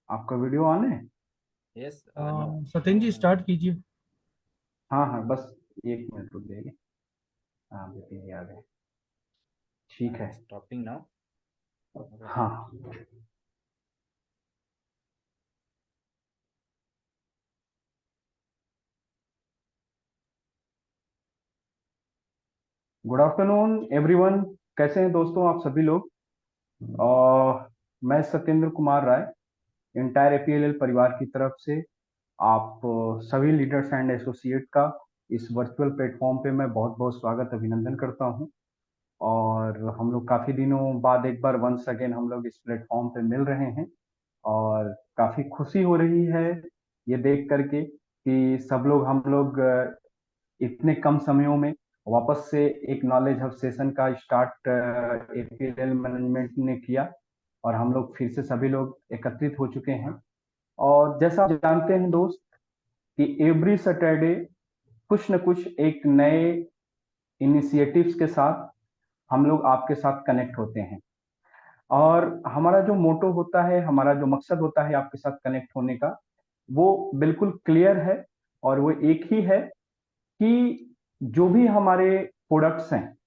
आपका video on है? Yes. Satyendra जी start कीजिए। हाँ हाँ, बस 1 मिनट रुक जाइए। हाँ बिपिन याद है। ठीक है। Stopping now. हाँ। Good afternoon everyone. कैसे हैं दोस्तों आप सभी लोग? और मैं सत्येंद्र कुमार राय, इंटायर एपीएलएल परिवार की तरफ से आप सभी लीडर्स एंड एसोसिएट का इस वर्चुअल प्लेटफॉर्म पे मैं बहुत बहुत स्वागत अभिनंदन करता हूं। और हम लोग काफी दिनों बाद एक बार वंस अगेन हम लोग इस प्लेटफॉर्म पे मिल रहे हैं। और काफी खुशी हो रही है ये देख करके कि सब लोग हम लोग इतने कम समयों में वापस से एक नॉलेज हब सेशन का स्टार्ट एपीएलएल मैनेजमेंट ने किया। और हम लोग फिर से सभी लोग एकत्रित हो चुके हैं। और जैसा आप जानते हैं दोस्त कि एवरी सैटरडे कुछ न कुछ एक नए इनिशिएटिव्स के साथ हम लोग आपके साथ कनेक्ट होते हैं। और हमारा जो मोटो होता है, हमारा जो मकसद होता है आपके साथ कनेक्ट होने का, वो बिल्कुल क्लियर है। और वो एक ही है कि जो भी हमारे प्रोडक्ट्स हैं,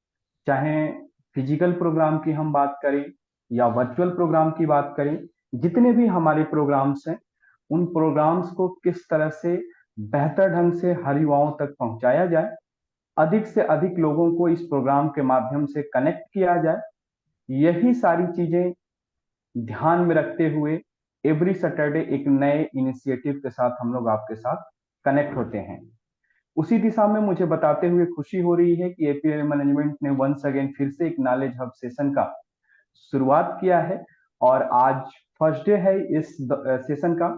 चाहे फिजिकल प्रोग्राम की हम बात करें या वर्चुअल प्रोग्राम की बात करें, जितने भी हमारे प्रोग्राम्स हैं, उन प्रोग्राम्स को किस तरह से बेहतर ढंग से हर युवाओं तक पहुंचाया जाए, अधिक से अधिक लोगों को इस प्रोग्राम के माध्यम से कनेक्ट किया जाए, यही सारी चीजें ध्यान में रखते हुए एवरी सैटरडे एक नए इनिशिएटिव के साथ हम लोग आपके साथ कनेक्ट होते हैं। उसी दिशा में मुझे बताते हुए खुशी हो रही है कि एपीएल मैनेजमेंट ने वंस अगेन फिर से एक नॉलेज हब सेशन का शुरुआत किया है। और आज फर्स्ट डे है इस सेशन का।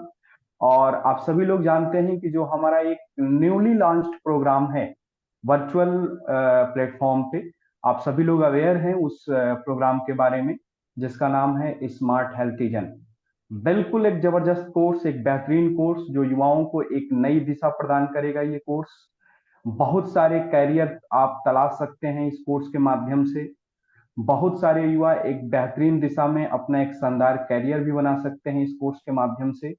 और आप सभी लोग जानते हैं कि जो हमारा एक न्यूली लॉन्च्ड प्रोग्राम है वर्चुअल प्लेटफॉर्म पे, आप सभी लोग अवेयर हैं उस प्रोग्राम के बारे में, जिसका नाम है स्मार्ट हेल्थिजन। बिल्कुल एक जबरदस्त कोर्स, एक बेहतरीन कोर्स जो युवाओं को एक नई दिशा प्रदान करेगा। ये कोर्स बहुत सारे कैरियर आप तलाश सकते हैं इस कोर्स के माध्यम से। बहुत सारे युवा एक बेहतरीन दिशा में अपना एक शानदार कैरियर भी बना सकते हैं इस कोर्स के माध्यम से।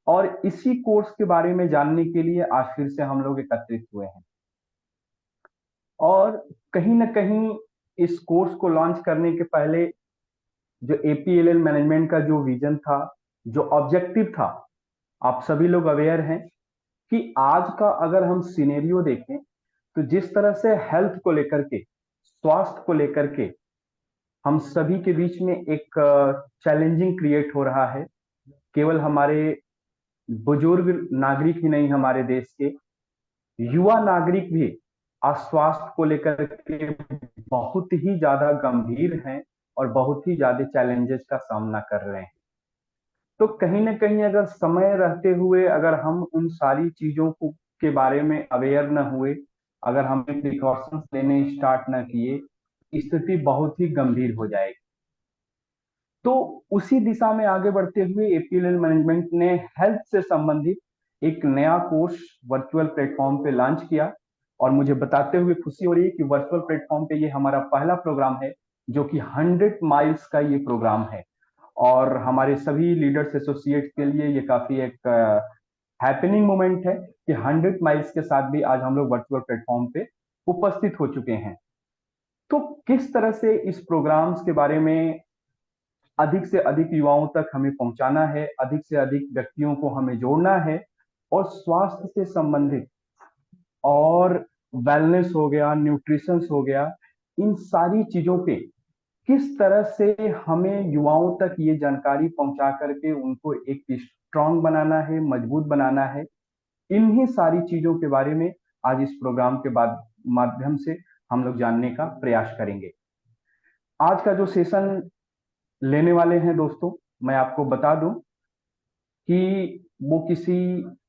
और इसी कोर्स के बारे में जानने के लिए आज फिर से हम लोग एकत्रित हुए हैं। और कहीं ना कहीं इस कोर्स को लॉन्च करने के पहले जो एपीएलएल मैनेजमेंट का जो विजन था, जो ऑब्जेक्टिव था, आप सभी लोग अवेयर हैं कि आज का अगर हम सिनेरियो देखें तो जिस तरह से हेल्थ को लेकर के, स्वास्थ्य को लेकर के हम सभी के बीच में एक चैलेंजिंग क्रिएट हो रहा है। केवल हमारे बुजुर्ग नागरिक ही नहीं, हमारे देश के युवा नागरिक भी आज स्वास्थ्य को लेकर के बहुत ही ज्यादा गंभीर हैं और बहुत ही ज्यादा चैलेंजेस का सामना कर रहे हैं। तो कहीं ना कहीं अगर समय रहते हुए अगर हम उन सारी चीजों को के बारे में अवेयर न हुए, अगर हमने प्रिकॉशंस लेने स्टार्ट न किए, स्थिति बहुत ही गंभीर हो जाएगी। तो उसी दिशा में आगे बढ़ते हुए एपीएलएल मैनेजमेंट ने हेल्थ से संबंधित एक नया कोर्स वर्चुअल प्लेटफॉर्म पे लॉन्च किया। और मुझे बताते हुए खुशी हो रही है कि वर्चुअल प्लेटफॉर्म पे ये हमारा पहला प्रोग्राम है जो कि 100 माइल्स का ये प्रोग्राम है। और हमारे सभी लीडर्स एसोसिएट के लिए ये काफी एक हैपनिंग मोमेंट है कि 100 माइल्स के साथ भी आज हम लोग वर्चुअल प्लेटफॉर्म पे उपस्थित हो चुके हैं। तो किस तरह से इस प्रोग्राम्स के बारे में अधिक से अधिक युवाओं तक हमें पहुंचाना है, अधिक से अधिक व्यक्तियों को हमें जोड़ना है, और स्वास्थ्य से संबंधित और वेलनेस हो गया, न्यूट्रिशन हो गया, इन सारी चीजों पे किस तरह से हमें युवाओं तक ये जानकारी पहुंचा करके उनको एक स्ट्रांग बनाना है, मजबूत बनाना है, इन्हीं सारी चीजों के बारे में आज इस प्रोग्राम के बाद माध्यम से हम लोग जानने का प्रयास करेंगे। आज का जो सेशन लेने वाले हैं दोस्तों, मैं आपको बता दूं कि वो किसी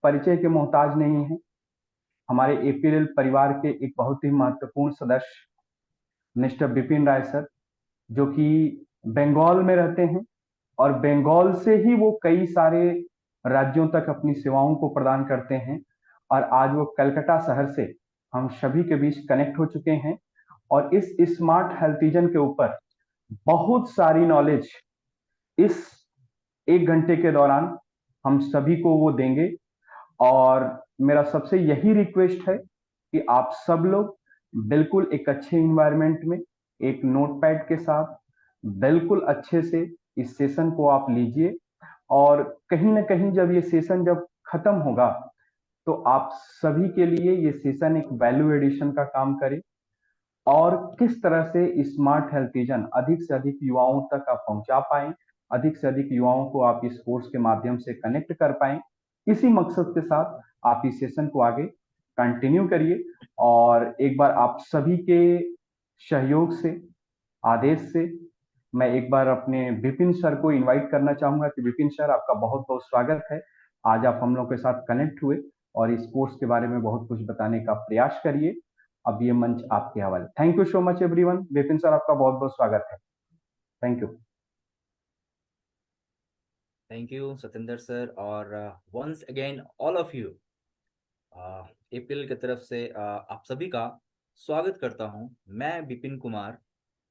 परिचय के मोहताज नहीं है। हमारे एपीएल परिवार के एक बहुत ही महत्वपूर्ण सदस्य मिस्टर बिपिन राय सर, जो कि बंगाल में रहते हैं। और बंगाल से ही वो कई सारे राज्यों तक अपनी सेवाओं को प्रदान करते हैं। और आज वो कलकत्ता शहर से हम सभी के बीच कनेक्ट हो चुके हैं। और इस स्मार्ट हेल्थिजन के ऊपर बहुत सारी नॉलेज इस 1 घंटे के दौरान हम सभी को वो देंगे। और मेरा सबसे यही रिक्वेस्ट है कि आप सब लोग बिल्कुल एक अच्छे इन्वायरमेंट में एक नोटपैड के साथ बिल्कुल अच्छे से इस सेशन को आप लीजिए। और कहीं ना कहीं जब ये सेशन जब खत्म होगा तो आप सभी के लिए ये सेशन एक वैल्यू एडिशन का काम करे। और किस तरह से स्मार्ट हेल्थिजन अधिक से अधिक युवाओं तक आप पहुंचा पाएं, अधिक से अधिक युवाओं को आप इस कोर्स के माध्यम से कनेक्ट कर पाएं, इसी मकसद के साथ आप इस सेशन को आगे कंटिन्यू करिए। और एक बार आप सभी के सहयोग से, आदेश से, मैं एक बार अपने विपिन सर को इनवाइट करना चाहूंगा कि विपिन सर, आपका बहुत बहुत स्वागत है। आज आप हम लोग के साथ कनेक्ट हुए और इस कोर्स के बारे में बहुत कुछ बताने का प्रयास करिए। अब ये मंच आपके हवाले। Thank you so much everyone. Vipin sir, आपका बहुत बहुत स्वागत है। Thank you. Thank you Satendra sir, और once again all of you APL की तरफ से आप सभी का स्वागत करता हूं। मैं विपिन कुमार।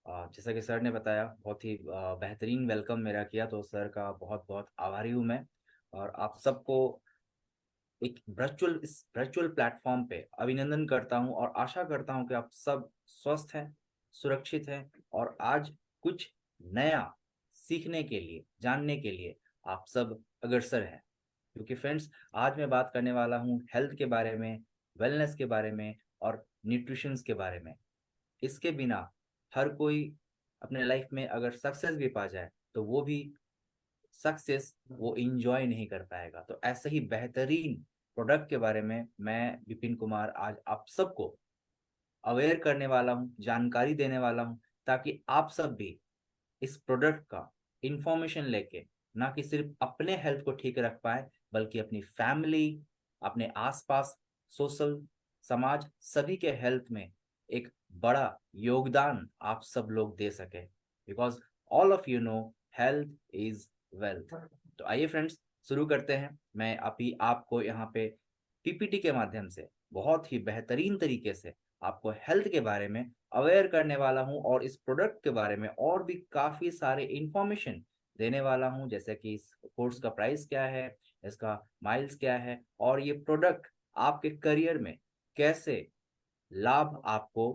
जैसा कि सर ने बताया, बहुत ही बेहतरीन वेलकम मेरा किया, तो सर का बहुत बहुत आभारी हूं मैं। और आप सबको एक वर्चुअल प्लेटफॉर्म पे अभिनंदन करता हूं, और आशा करता हूं कि आप सब स्वस्थ हैं, सुरक्षित हैं, और आज कुछ नया सीखने के लिए, जानने के लिए आप सब अग्रसर हैं। क्योंकि फ्रेंड्स, आज मैं बात करने वाला हूं हेल्थ के बारे में, वेलनेस के बारे में, और न्यूट्रिशंस के बारे में। इसके बिना हर कोई अपने लाइफ में अगर सक्सेस भी पा जाए तो वो भी सक्सेस वो इंजॉय नहीं कर पाएगा। तो ऐसे ही बेहतरीन प्रोडक्ट के बारे में मैं विपिन कुमार आज आप सबको अवेयर करने वाला हूँ, जानकारी देने वाला हूँ, ताकि आप सब भी इस प्रोडक्ट का इंफॉर्मेशन लेके ना कि सिर्फ अपने हेल्थ को ठीक रख पाए, बल्कि अपनी फैमिली, अपने आसपास, सोशल, समाज, सभी के हेल्थ में एक बड़ा योगदान आप सब लोग दे सके। Because all of you know health is wealth. तो आइए फ्रेंड्स, शुरू करते हैं। मैं अभी आपको यहाँ पे पीपीटी के माध्यम से बहुत ही बेहतरीन तरीके से आपको हेल्थ के बारे में अवेयर करने वाला हूं, और इस प्रोडक्ट के बारे में और भी काफी सारे इंफॉर्मेशन देने वाला हूं, जैसे कि इस कोर्स का प्राइस क्या है, इसका माइल्स क्या है, और ये प्रोडक्ट आपके करियर में कैसे लाभ आपको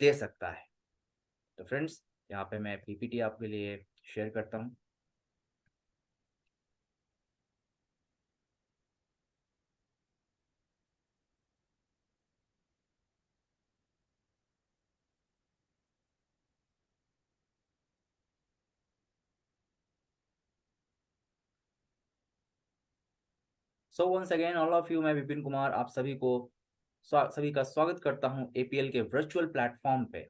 दे सकता है। तो फ्रेंड्स, यहाँ पे मैं पीपीटी आपके लिए शेयर करता हूँ। So once again all of you, मैं विपिन कुमार आप सभी को सभी का स्वागत करता हूं एपीएल के वर्चुअल प्लेटफॉर्म पे,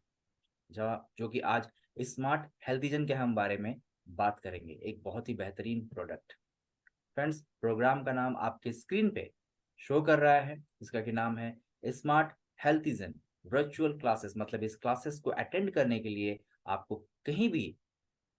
जो कि आज स्मार्ट हेल्थिजन के हम बारे में बात करेंगे, एक बहुत ही बेहतरीन प्रोडक्ट। फ्रेंड्स, प्रोग्राम का नाम आपके स्क्रीन पे शो कर रहा है, इसका कि नाम है स्मार्ट हेल्थिजन वर्चुअल क्लासेस। मतलब इस क्लासेस को अटेंड करने के लिए आपको कहीं भी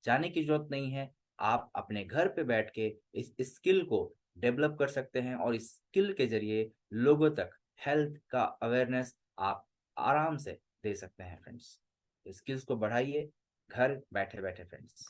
जाने की जरूरत नहीं है। आप अपने घर पे बैठ के इस स्किल को डेवलप कर सकते हैं, और इस स्किल के जरिए लोगों तक हेल्थ का अवेयरनेस आप आराम से दे सकते हैं। फ्रेंड्स, स्किल्स को बढ़ाइए घर बैठे बैठे। फ्रेंड्स,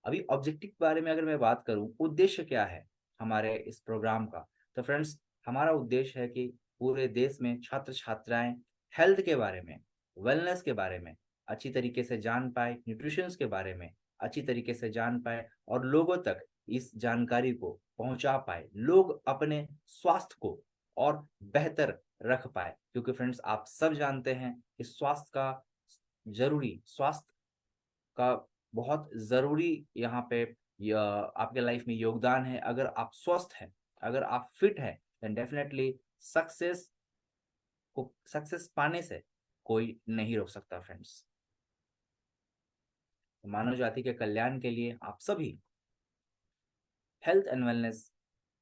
अभी ऑब्जेक्टिव के बारे में अगर मैं बात करूं, उद्देश्य क्या है हमारे इस प्रोग्राम का, तो फ्रेंड्स, हमारा उद्देश्य है कि पूरे देश में छात्र छात्राएं हेल्थ के बारे में, वेलनेस के बारे में अच्छी तरीके से जान पाए, न्यूट्रिशंस के बारे में अच्छी तरीके से जान पाए, और लोगों तक इस जानकारी को पहुंचा पाए, लोग अपने स्वास्थ्य को और बेहतर रख पाए। क्योंकि फ्रेंड्स, आप सब जानते हैं कि स्वास्थ्य का बहुत जरूरी यहाँ पे आपके लाइफ में योगदान है। अगर आप स्वस्थ हैं, अगर आप फिट हैं, देन डेफिनेटली सक्सेस पाने से कोई नहीं रोक सकता। फ्रेंड्स, मानव जाति के कल्याण के लिए आप सभी हेल्थ एंड वेलनेस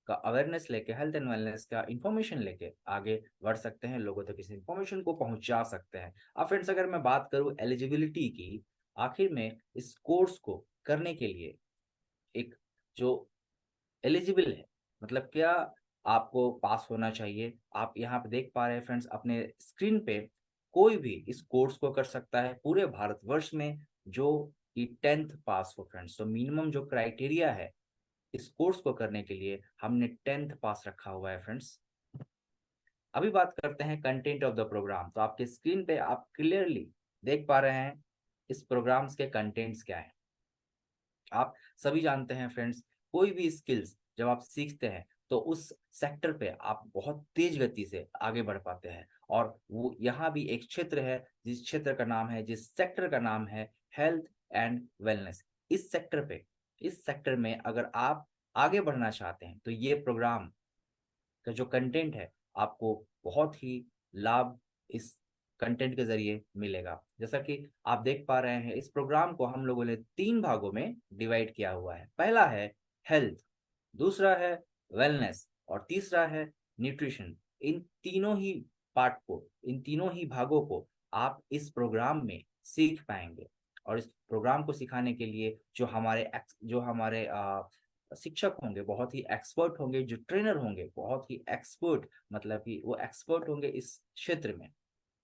का अवेयरनेस लेके, हेल्थ एंड वेलनेस का इंफॉर्मेशन लेके आगे बढ़ सकते हैं, लोगों तक इस इंफॉर्मेशन को पहुंचा सकते हैं। अब फ्रेंड्स, अगर मैं बात करूं एलिजिबिलिटी की, आखिर में इस कोर्स को करने के लिए एक जो एलिजिबल है, मतलब क्या आपको पास होना चाहिए। आप यहाँ पे देख पा रहे हैं फ्रेंड्स अपने स्क्रीन पे, कोई भी इस कोर्स को कर सकता है पूरे भारतवर्ष में। जो कि 10th पास हो फ्रेंड्स। तो मिनिमम जो क्राइटेरिया है इस कोर्स को करने के लिए हमने 10th पास रखा हुआ है फ्रेंड्स। अभी बात करते हैं कंटेंट ऑफ द प्रोग्राम। तो आपके स्क्रीन पे आप क्लियरली देख पा रहे हैं इस प्रोग्राम्स के कंटेंट्स क्या है। आप सभी जानते हैं फ्रेंड्स, कोई भी स्किल्स जब आप सीखते हैं तो उस सेक्टर पे आप बहुत तेज गति से आगे बढ़ पाते हैं। और वो यहाँ भी एक क्षेत्र है, जिस क्षेत्र का नाम है, जिस सेक्टर का नाम है हेल्थ एंड वेलनेस। इस सेक्टर में अगर आप आगे बढ़ना चाहते हैं तो ये प्रोग्राम का जो कंटेंट है आपको बहुत ही लाभ इस कंटेंट के जरिए मिलेगा। जैसा कि आप देख पा रहे हैं, इस प्रोग्राम को हम लोगों ने 3 भागों में डिवाइड किया हुआ है। पहला है हेल्थ, दूसरा है वेलनेस और तीसरा है न्यूट्रिशन। इन तीनों ही पार्ट को, इन तीनों ही भागों को आप इस प्रोग्राम में सीख पाएंगे। और इस प्रोग्राम को सिखाने के लिए जो हमारे शिक्षक होंगे बहुत ही एक्सपर्ट होंगे, जो ट्रेनर होंगे बहुत ही एक्सपर्ट, मतलब कि वो एक्सपर्ट होंगे इस क्षेत्र में।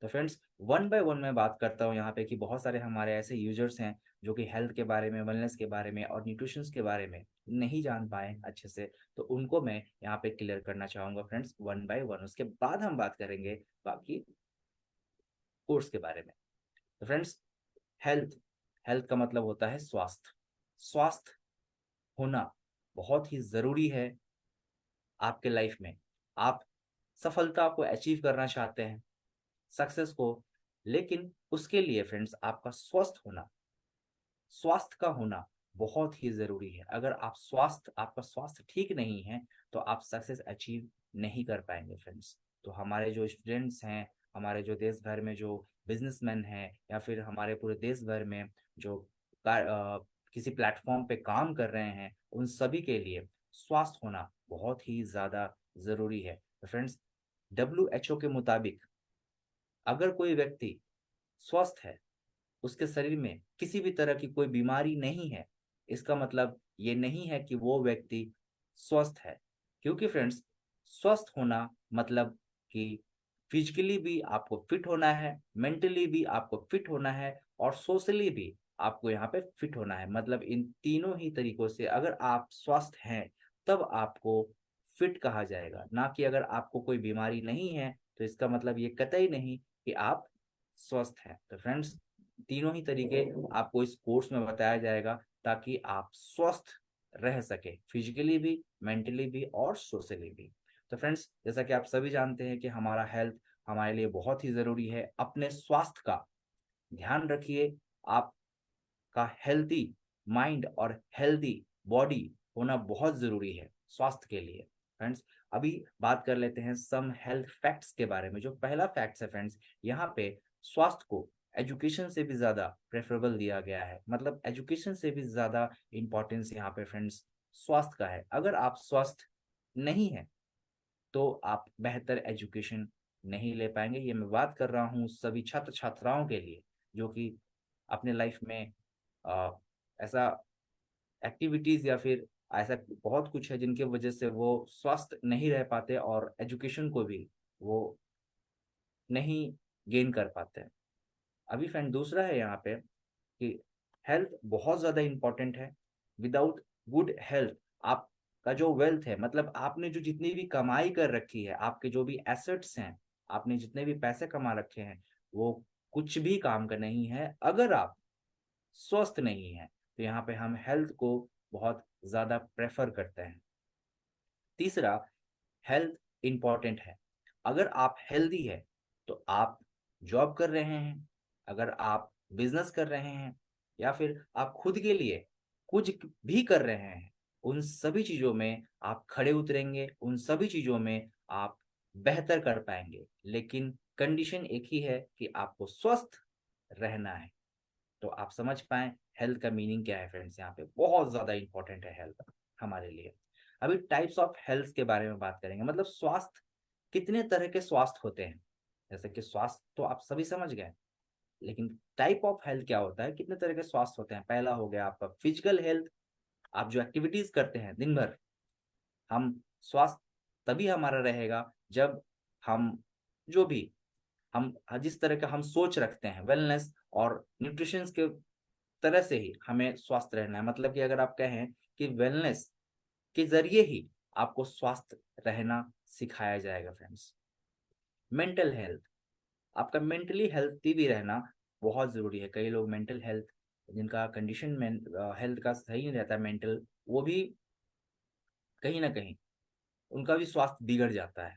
तो फ्रेंड्स, वन बाय वन मैं बात करता हूँ यहाँ पे कि बहुत सारे हमारे ऐसे यूजर्स हैं जो कि हेल्थ के बारे में, वेलनेस के बारे में और न्यूट्रिशन के बारे में नहीं जान पाए अच्छे से। तो उनको मैं यहाँ पे क्लियर करना चाहूंगा फ्रेंड्स, वन बाय वन। उसके बाद हम बात करेंगे बाकी कोर्स के बारे में। तो फ्रेंड्स, हेल्थ हेल्थ का मतलब होता है स्वास्थ्य। स्वास्थ्य होना बहुत ही जरूरी है आपके लाइफ में। आप सफलता को अचीव करना चाहते हैं, सक्सेस को, लेकिन उसके लिए फ्रेंड्स आपका स्वास्थ्य का होना बहुत ही जरूरी है। अगर आपका स्वास्थ्य ठीक नहीं है तो आप सक्सेस अचीव नहीं कर पाएंगे फ्रेंड्स। तो हमारे जो स्टूडेंट्स हैं, हमारे जो देश भर में जो बिजनेसमैन हैं, या फिर हमारे पूरे देश भर में जो किसी प्लेटफॉर्म पे काम कर रहे हैं, उन सभी के लिए स्वास्थ्य होना बहुत ही ज्यादा जरूरी है। तो फ्रेंड्स, WHO के मुताबिक अगर कोई व्यक्ति स्वस्थ है, उसके शरीर में किसी भी तरह की कोई बीमारी नहीं है, इसका मतलब ये नहीं है कि वो व्यक्ति स्वस्थ है। क्योंकि फ्रेंड्स, स्वस्थ होना मतलब कि फिजिकली भी आपको फिट होना है, मेंटली भी आपको फिट होना है और सोशली भी आपको यहाँ पे फिट होना है। मतलब इन तीनों ही तरीकों से अगर आप स्वस्थ हैं तब आपको फिट कहा जाएगा, ना कि अगर आपको कोई बीमारी नहीं है तो इसका मतलब ये कतई नहीं कि आप स्वस्थ हैं। तो फ्रेंड्स, तीनों ही तरीके आपको इस कोर्स में बताया जाएगा ताकि आप स्वस्थ रह सके, फिजिकली भी, मेंटली भी और सोशली भी। तो फ्रेंड्स, जैसा कि आप सभी जानते हैं कि हमारा हेल्थ हमारे लिए बहुत ही जरूरी है। अपने स्वास्थ्य का ध्यान रखिए। आपका हेल्दी माइंड और हेल्दी बॉडी होना बहुत जरूरी है स्वास्थ्य के लिए। फ्रेंड्स, अभी बात कर लेते हैं सम हेल्थ फैक्ट्स के बारे में। जो पहला फैक्ट्स है फ्रेंड्स, यहाँ पे स्वास्थ्य को एजुकेशन से भी ज्यादा प्रेफरेबल दिया गया है। मतलब एजुकेशन से भी ज्यादा इंपॉर्टेंस यहाँ पे फ्रेंड्स स्वास्थ्य का है। अगर आप स्वस्थ नहीं है तो आप बेहतर एजुकेशन नहीं ले पाएंगे। ये मैं बात कर रहा हूँ सभी छात्र छात्राओं के लिए जो कि अपने लाइफ में ऐसा एक्टिविटीज या फिर ऐसा बहुत कुछ है जिनके वजह से वो स्वस्थ नहीं रह पाते और एजुकेशन को भी वो नहीं गेन कर पाते हैं। अभी फ्रेंड, दूसरा है यहाँ पे कि हेल्थ बहुत ज्यादा इंपॉर्टेंट है। विदाउट गुड हेल्थ आपका जो वेल्थ है, मतलब आपने जो जितनी भी कमाई कर रखी है, आपके जो भी एसेट्स हैं, आपने जितने भी पैसे कमा रखे हैं, वो कुछ भी काम का नहीं है अगर आप स्वस्थ नहीं है। तो यहाँ पे हम हेल्थ को बहुत ज्यादा प्रेफर करते हैं। तीसरा, हेल्थ इंपॉर्टेंट है। अगर आप हेल्दी है तो आप जॉब कर रहे हैं, अगर आप बिजनेस कर रहे हैं, या फिर आप खुद के लिए कुछ भी कर रहे हैं, उन सभी चीजों में आप खड़े उतरेंगे, उन सभी चीजों में आप बेहतर कर पाएंगे। लेकिन कंडीशन एक ही है कि आपको स्वस्थ रहना है। तो आप समझ पाए हेल्थ का मीनिंग क्या है फ्रेंड्स। यहाँ पे बहुत ज्यादा इंपॉर्टेंट है हेल्थ हमारे लिए। अभी टाइप्स ऑफ हेल्थ के बारे में बात करेंगे। मतलब स्वास्थ्य, कितने तरह के स्वास्थ्य होते हैं। जैसे कि स्वास्थ्य तो आप सभी समझ गए, लेकिन टाइप ऑफ हेल्थ क्या होता है, कितने तरह के स्वास्थ्य होते हैं। पहला हो गया आपका फिजिकल हेल्थ। आप जो एक्टिविटीज करते हैं दिन भर, हम स्वास्थ्य तभी हमारा रहेगा जब हम जो भी हम जिस तरह का हम सोच रखते हैं, वेलनेस और न्यूट्रिशन के तरह से ही हमें स्वस्थ रहना है। मतलब कि अगर आप कहें कि वेलनेस के जरिए ही आपको स्वस्थ रहना सिखाया जाएगा फ्रेंड्स। मेंटल हेल्थ, आपका मेंटली हेल्थी भी रहना बहुत जरूरी है। कई लोग मेंटल हेल्थ, जिनका कंडीशन में हेल्थ का सही नहीं रहता मेंटल, वो भी कहीं ना कहीं उनका भी स्वास्थ्य बिगड़ जाता है।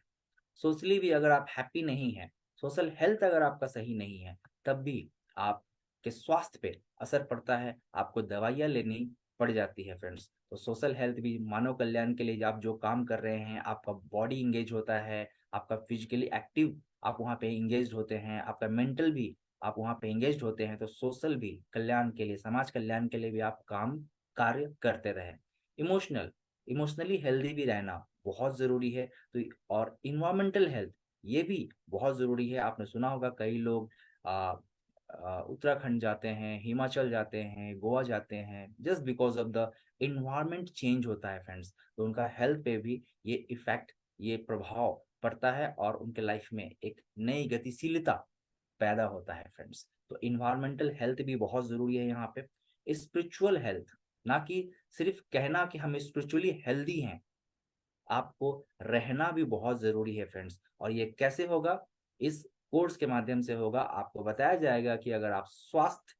सोशली भी अगर आप हैप्पी नहीं है, सोशल हेल्थ अगर आपका सही नहीं है, तब भी आपके स्वास्थ्य पे असर पड़ता है, आपको दवाइयाँ लेनी पड़ जाती है फ्रेंड्स। तो सोशल हेल्थ भी मानव कल्याण के लिए आप जो काम कर रहे हैं, आपका बॉडी इंगेज होता है, आपका फिजिकली एक्टिव आप वहाँ पे इंगेज होते हैं, आपका मेंटल भी आप वहाँ पे इंगेज होते हैं, तो सोशल भी कल्याण के लिए, समाज कल्याण के लिए भी आप काम कार्य करते रहें। इमोशनल, इमोशनली हेल्दी भी रहना बहुत ज़रूरी है। तो और इन्वायरमेंटल हेल्थ, ये भी बहुत ज़रूरी है। आपने सुना होगा कई लोग उत्तराखंड जाते हैं, हिमाचल जाते हैं, गोवा जाते हैं, just because of the environment change होता है फ्रेंड्स। तो उनका हेल्थ पे भी ये इफेक्ट, ये प्रभाव पड़ता है और उनके लाइफ में एक नई गतिशीलता पैदा होता है फ्रेंड्स। तो इन्वायरमेंटल हेल्थ भी बहुत ज़रूरी है यहाँ पे। स्पिरिचुअल हेल्थ, ना कि सिर्फ कहना कि हम स्पिरिचुअली हेल्दी हैं, आपको रहना भी बहुत जरूरी है फ्रेंड्स। और ये कैसे होगा? इस कोर्स के माध्यम से होगा। आपको बताया जाएगा कि अगर आप स्वास्थ्य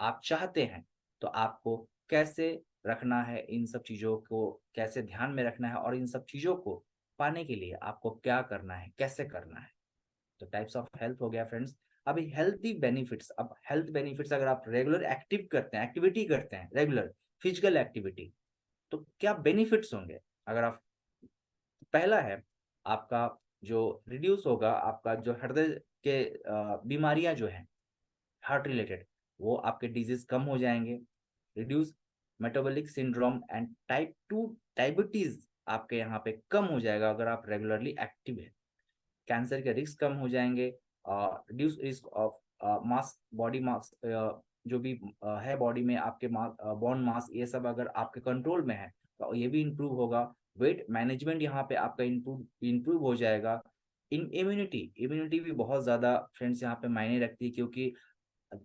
आप चाहते हैं तो आपको कैसे रखना है, इन सब चीजों को कैसे ध्यान में रखना है, और इन सब चीजों को पाने के लिए आपको क्या करना है, कैसे करना है। तो टाइप्स ऑफ हेल्थ हो गया फ्रेंड्स। अभी हेल्थी बेनिफिट्स, अब हेल्थ बेनिफिट्स अगर आप रेगुलर एक्टिव करते हैं, एक्टिविटी करते हैं, रेगुलर फिजिकल एक्टिविटी, तो क्या बेनिफिट्स होंगे? अगर आप, पहला है आपका जो रिड्यूस होगा, आपका जो हृदय के बीमारियां जो हैं हार्ट रिलेटेड, वो आपके डिजीज कम हो जाएंगे। Reduce metabolic syndrome and type 2 diabetes आपके यहाँ पे कम हो जाएगा अगर आप रेगुलरली एक्टिव है। कैंसर के रिस्क कम हो जाएंगे। Reduce risk of mass, body mass, जो भी है बॉडी में आपके बोन मास, ये सब अगर आपके कंट्रोल में है तो ये भी इंप्रूव होगा। वेट मैनेजमेंट यहाँ पे आपका इंप्रूव इंप्रूव हो जाएगा। इन इम्यूनिटी, इम्यूनिटी भी बहुत ज़्यादा फ्रेंड्स यहाँ पे मायने रखती है, क्योंकि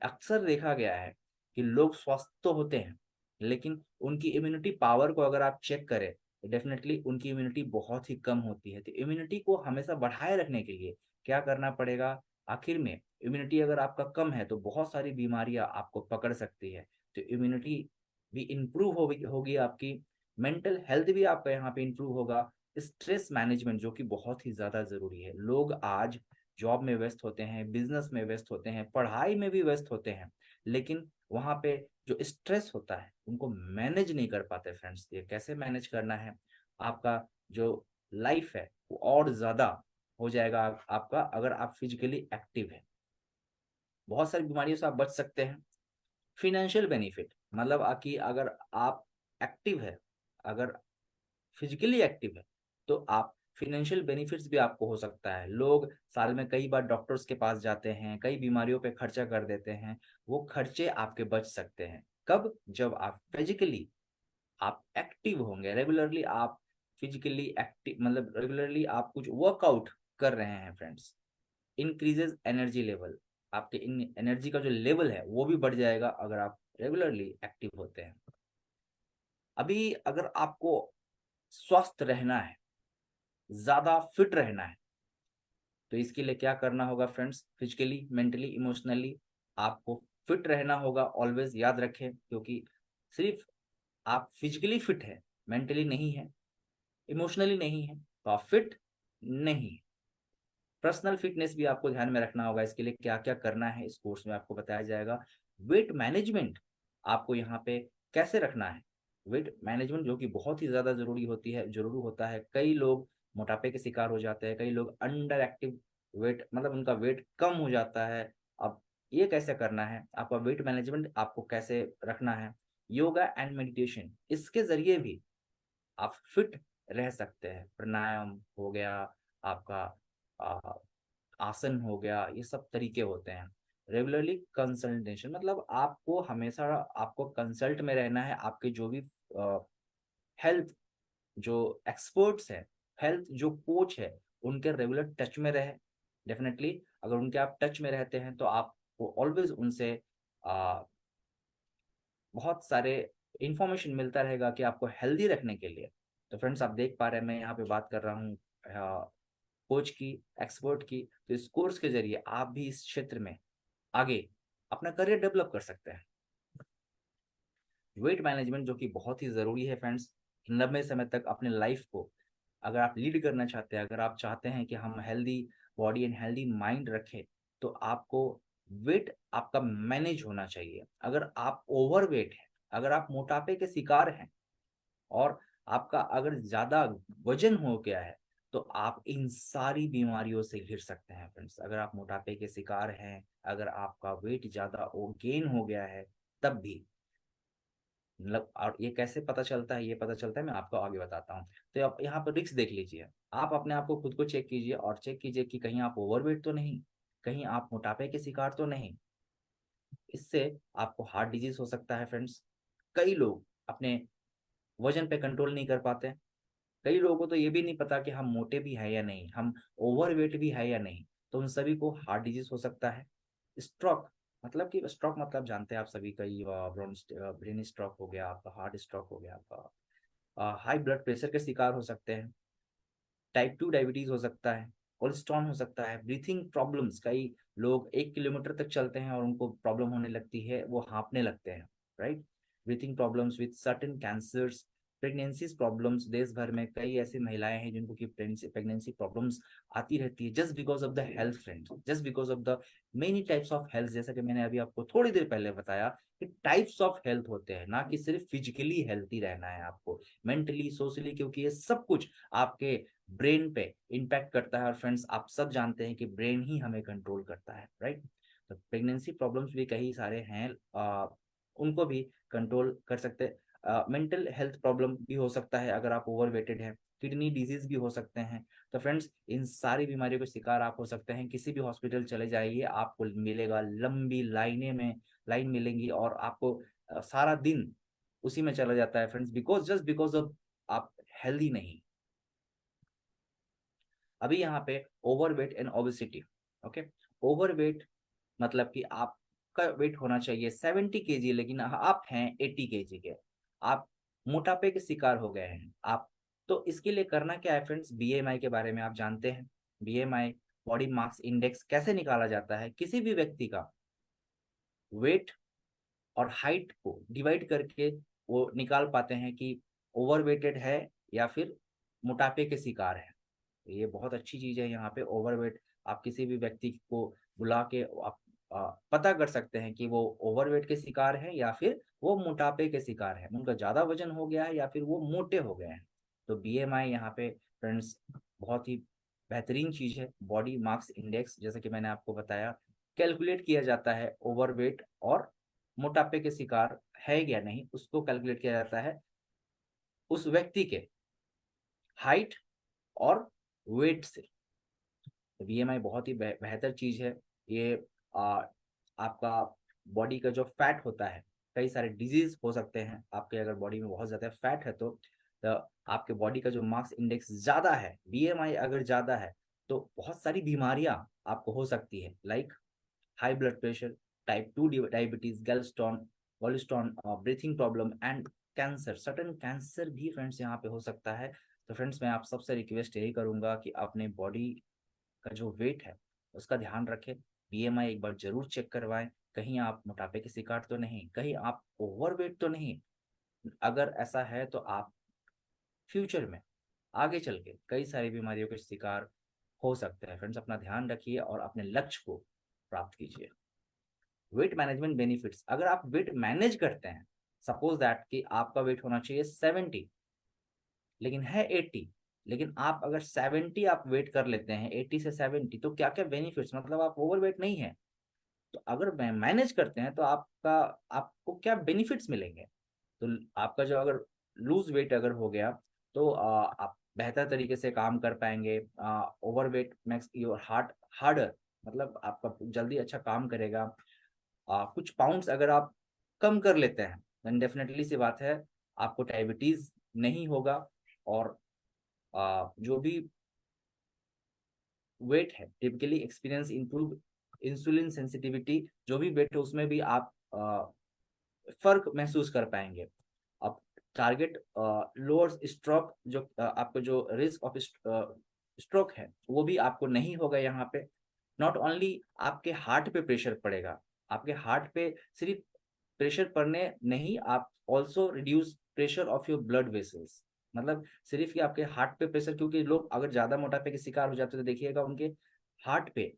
अक्सर देखा गया है कि लोग स्वस्थ तो होते हैं, लेकिन उनकी इम्यूनिटी पावर को अगर आप चेक करें तो डेफिनेटली उनकी इम्यूनिटी बहुत ही कम होती है। तो इम्यूनिटी को हमेशा बढ़ाए रखने के लिए क्या करना पड़ेगा? आखिर में इम्यूनिटी अगर आपका कम है तो बहुत सारी बीमारियां आपको पकड़ सकती है। तो इम्यूनिटी भी इंप्रूव होगी आपकी। मेंटल हेल्थ भी आपका यहाँ पे इंप्रूव होगा। स्ट्रेस मैनेजमेंट, जो कि बहुत ही ज्यादा जरूरी है। लोग आज जॉब में व्यस्त होते हैं, बिजनेस में व्यस्त होते हैं, पढ़ाई में भी व्यस्त होते हैं, लेकिन वहां पे जो स्ट्रेस होता है उनको मैनेज नहीं कर पाते फ्रेंड्स। ये कैसे मैनेज करना है? आपका जो लाइफ है वो और ज्यादा हो जाएगा आपका अगर आप फिजिकली एक्टिव है। बहुत सारी बीमारियों से आप बच सकते हैं। फिनेंशियल बेनिफिट, मतलब कि अगर आप एक्टिव है, अगर फिजिकली एक्टिव है, तो आप फिनेंशियल बेनिफिट्स भी आपको हो सकता है। लोग साल में कई बार डॉक्टर्स के पास जाते हैं, कई बीमारियों पे खर्चा कर देते हैं, वो खर्चे आपके बच सकते हैं। कब? जब आप फिजिकली आप एक्टिव होंगे, रेगुलरली आप फिजिकली एक्टिव, मतलब रेगुलरली आप कुछ वर्कआउट कर रहे हैं फ्रेंड्स। इंक्रीजेज एनर्जी लेवल, आपके इन एनर्जी का जो लेवल है वो भी बढ़ जाएगा अगर आप रेगुलरली एक्टिव होते हैं। अभी अगर आपको स्वस्थ रहना है, ज्यादा फिट रहना है, तो इसके लिए क्या करना होगा फ्रेंड्स? फिजिकली, मेंटली, इमोशनली आपको फिट रहना होगा। ऑलवेज याद रखें, क्योंकि सिर्फ आप फिजिकली फिट है, मेंटली नहीं है, इमोशनली नहीं है, तो आप फिट नहीं है। पर्सनल फिटनेस भी आपको ध्यान में रखना होगा। इसके लिए क्या क्या करना है इस कोर्स में आपको बताया जाएगा। वेट मैनेजमेंट आपको यहाँ पे कैसे रखना है, वेट मैनेजमेंट जो कि बहुत ही ज्यादा जरूरी होती है, जरूरी होता है। कई लोग मोटापे के शिकार हो जाते हैं, कई लोग अंडर एक्टिव वेट, मतलब उनका वेट कम हो जाता है। अब ये कैसे करना है, आपका वेट मैनेजमेंट आपको कैसे रखना है? योगा एंड मेडिटेशन, इसके जरिए भी आप फिट रह सकते हैं। प्राणायाम हो गया आपका, आ, आसन हो गया, ये सब तरीके होते हैं। रेगुलरली कंसल्टेशन, मतलब आपको हमेशा आपको कंसल्ट में रहना है। आपके जो भी हेल्थ जो एक्सपर्ट्स हैं, हेल्थ जो कोच है, उनके रेगुलर टच में रहे। डेफिनेटली अगर उनके आप टच में रहते हैं तो आपको ऑलवेज उनसे बहुत सारे इंफॉर्मेशन मिलता रहेगा कि आपको हेल्दी रखने के लिए। तो फ्रेंड्स, आप देख पा रहे हैं मैं यहाँ पे बात कर रहा हूँ कोच की, एक्सपर्ट की। तो इस कोर्स के जरिए आप भी इस क्षेत्र में आगे अपना करियर डेवलप कर सकते हैं। वेट मैनेजमेंट जो कि बहुत ही ज़रूरी है फ्रेंड्स, लंबे समय तक अपने लाइफ को अगर आप लीड करना चाहते हैं, अगर आप चाहते हैं कि हम healthy body and healthy mind रखें, तो आपको वेट आपका मैनेज होना चाहिए। अगर आप ओवर वेट है, अगर आप मोटापे के शिकार हैं और आपका अगर ज़्यादा वजन हो गया है, तो आप इन सारी बीमारियों से घिर सकते हैं फ्रेंड्स। अगर आप मोटापे के शिकार हैं, अगर आपका वेट ज़्यादा गेन हो गया है, तब भी मतलब, और ये कैसे पता चलता है, ये पता चलता है मैं आपको आगे बताता हूँ। तो आप यहाँ पर रिस्क देख लीजिए, आप अपने आप को खुद को चेक कीजिए और चेक कीजिए कि कहीं आप ओवरवेट तो नहीं, कहीं आप मोटापे के शिकार तो नहीं। इससे आपको हार्ट डिजीज हो सकता है फ्रेंड्स। कई लोग अपने वजन पे कंट्रोल नहीं कर पाते। कई लोगों को तो ये भी नहीं पता कि हम मोटे भी हैं या नहीं, हम ओवरवेट भी है या नहीं। तो उन सभी को हार्ट डिजीज हो सकता है। स्ट्रोक, मतलब कि स्ट्रोक मतलब जानते हैं आप सभी, कई ब्रेन स्ट्रोक हो गया आपका, हार्ट स्ट्रोक हो गया आपका, हाई ब्लड प्रेशर के शिकार हो सकते हैं, टाइप 2 डायबिटीज हो सकता है, कोलेस्ट्रॉल हो सकता है, ब्रीथिंग प्रॉब्लम्स। कई लोग 1 किलोमीटर तक चलते हैं और उनको प्रॉब्लम होने लगती है, वो हाँफने लगते हैं, right. Breathing problems with certain cancers, pregnancy problems. देश भर में कई ऐसी महिलाएं हैं जिनको की प्रेगनेंसी प्रॉब्लम्स आती रहती है, just because of the health friend, just because of the many types of health. जैसा कि मैंने अभी आपको थोड़ी देर पहले बताया कि टाइप्स ऑफ हेल्थ होते हैं, ना कि सिर्फ फिजिकली हेल्थी रहना है आपको, मेंटली, सोशली, क्योंकि ये सब कुछ आपके ब्रेन पे इम्पैक्ट करता है। और फ्रेंड्स, आप सब जानते हैं कि ब्रेन ही हमें कंट्रोल करता है, राइट। तो प्रेगनेंसी प्रॉब्लम्स भी कई सारे हैं, उनको भी कंट्रोल कर सकते हैं। मेंटल हेल्थ प्रॉब्लम भी हो सकता है अगर आप ओवरवेटेड हैं, किडनी डिजीज भी हो सकते हैं। तो फ्रेंड्स, इन सारी बीमारियों के शिकार आप हो सकते हैं। किसी भी हॉस्पिटल चले जाइए, आपको मिलेगा लंबी लाइन मिलेंगी और आपको सारा दिन उसी में चला जाता है फ्रेंड्स, जस्ट बिकॉज ऑफ आप हेल्दी नहीं। अभी यहाँ पे overweight and obesity, okay. Overweight मतलब कि आपका वेट होना चाहिए 70 kg, लेकिन आप हैं 80 kg के, आप मोटापे के शिकार हो गए हैं आप। तो इसके लिए करना क्या है फ्रेंड्स, बीएमआई के बारे में आप जानते हैं। बीएमआई, बॉडी मास इंडेक्स, कैसे निकाला जाता है? किसी भी व्यक्ति का वेट और हाइट को डिवाइड करके वो निकाल पाते हैं कि ओवरवेटेड है या फिर मोटापे के शिकार है। ये बहुत अच्छी चीज है। यहाँ पे ओवरवेट, आप किसी भी व्यक्ति को बुला के आप पता कर सकते हैं कि वो ओवरवेट के शिकार है या फिर वो मोटापे के शिकार है, उनका ज्यादा वजन हो गया है या फिर वो मोटे हो गए हैं। तो बीएमआई यहाँ पे फ्रेंड्स बहुत ही बेहतरीन चीज है। बॉडी मास इंडेक्स, जैसे कि मैंने आपको बताया, कैलकुलेट किया जाता है ओवरवेट और मोटापे के शिकार है या नहीं, उसको कैलकुलेट किया जाता है उस व्यक्ति के हाइट और वेट से। बीएमआई बहुत ही बेहतर चीज है। ये आ, आपका बॉडी का जो फैट होता है, कई सारे डिजीज हो सकते हैं आपके, अगर बॉडी में बहुत ज्यादा फैट है तो आपके बॉडी का जो मास इंडेक्स ज्यादा है, बीएमआई अगर ज्यादा है, तो बहुत सारी बीमारियां आपको हो सकती है, like high blood pressure, type 2 diabetes, cholesterol, breathing problem and cancer. Sudden cancer भी फ्रेंड्स यहाँ पे हो सकता है। तो फ्रेंड्स, मैं आप सबसे रिक्वेस्ट यही करूंगा कि अपने बॉडी का जो वेट है उसका ध्यान रखें। बीएमआई एक बार जरूर चेक करवाएं, कहीं आप मोटापे के शिकार तो नहीं, कहीं आप ओवरवेट तो नहीं। अगर ऐसा है तो आप फ्यूचर में आगे चल के कई सारी बीमारियों के शिकार हो सकते हैं। फ्रेंड्स, अपना ध्यान रखिए और अपने लक्ष्य को प्राप्त कीजिए। वेट मैनेजमेंट बेनिफिट्स, अगर आप वेट मैनेज करते हैं, सपोज दैट कि आपका वेट होना चाहिए 70 लेकिन है 80, लेकिन आप अगर 70 आप वेट कर लेते हैं 80 से 70, तो क्या क्या बेनिफिट्स, मतलब आप ओवरवेट नहीं है। तो अगर मैनेज करते हैं तो आपका आपको क्या बेनिफिट्स मिलेंगे? तो आपका जो अगर लूज वेट अगर हो गया, तो आप बेहतर तरीके से काम कर पाएंगे। ओवरवेट मैक्स योर हार्डर, मतलब आपका जल्दी अच्छा काम करेगा। कुछ पाउंड्स अगर आप कम कर लेते हैं, देन डेफिनेटली सी बात है आपको डायबिटीज नहीं होगा। और जो भी वेट है, typically experience improve insulin sensitivity, जो भी वेट है उसमें भी आप फर्क महसूस कर पाएंगे। अब टारगेट लोअर स्ट्रोक, जो आपको जो रिस्क ऑफ स्ट्रोक है वो भी आपको नहीं होगा यहाँ पे। नॉट ओनली आपके हार्ट पे प्रेशर पड़ेगा, आपके हार्ट पे सिर्फ प्रेशर पड़ने नहीं, आप also reduce pressure of your blood vessels. मतलब सिर्फ कि आपके हार्ट पे प्रेशर, क्योंकि लोग अगर ज्यादा मोटापे के शिकार हो जाते हैं तो देखिएगा उनके हार्ट पे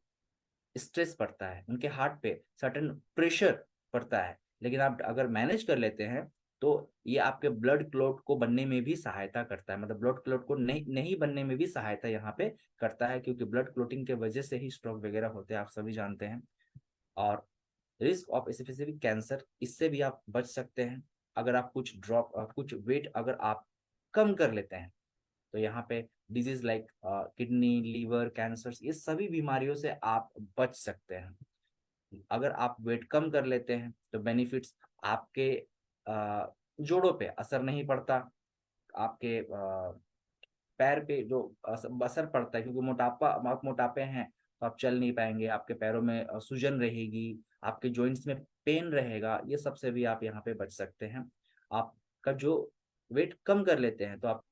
स्ट्रेस पड़ता है, उनके हार्ट पे सर्टेन प्रेशर पड़ता है। लेकिन आप अगर मैनेज कर लेते हैं तो ये आपके ब्लड क्लॉट को बनने में भी सहायता करता है, मतलब ब्लड क्लॉट को नहीं नहीं बनने में भी सहायता यहाँ पे करता है, क्योंकि ब्लड क्लॉटिंग के वजह से ही स्ट्रोक वगैरह होते हैं, आप सभी जानते हैं। और रिस्क ऑफ स्पेसिफिक कैंसर, इससे भी आप बच सकते हैं अगर आप कुछ वेट अगर आप कम कर लेते हैं। तो यहाँ पे disease like kidney, liver cancer, ये सभी बीमारियों से आप बच सकते हैं अगर आप वेट कम कर लेते हैं। तो बेनिफिट्स आपके जोड़ों पे असर नहीं पड़ता, आपके पैर पे जो असर पड़ता है, क्योंकि आप मोटापे हैं तो आप चल नहीं पाएंगे, आपके पैरों में सूजन रहेगी, आपके जॉइंट्स में पेन रहेगा, ये सब से भी आप यहाँ पे बच सकते हैं। आपका जो वेट कम कर लेते हैं तो आप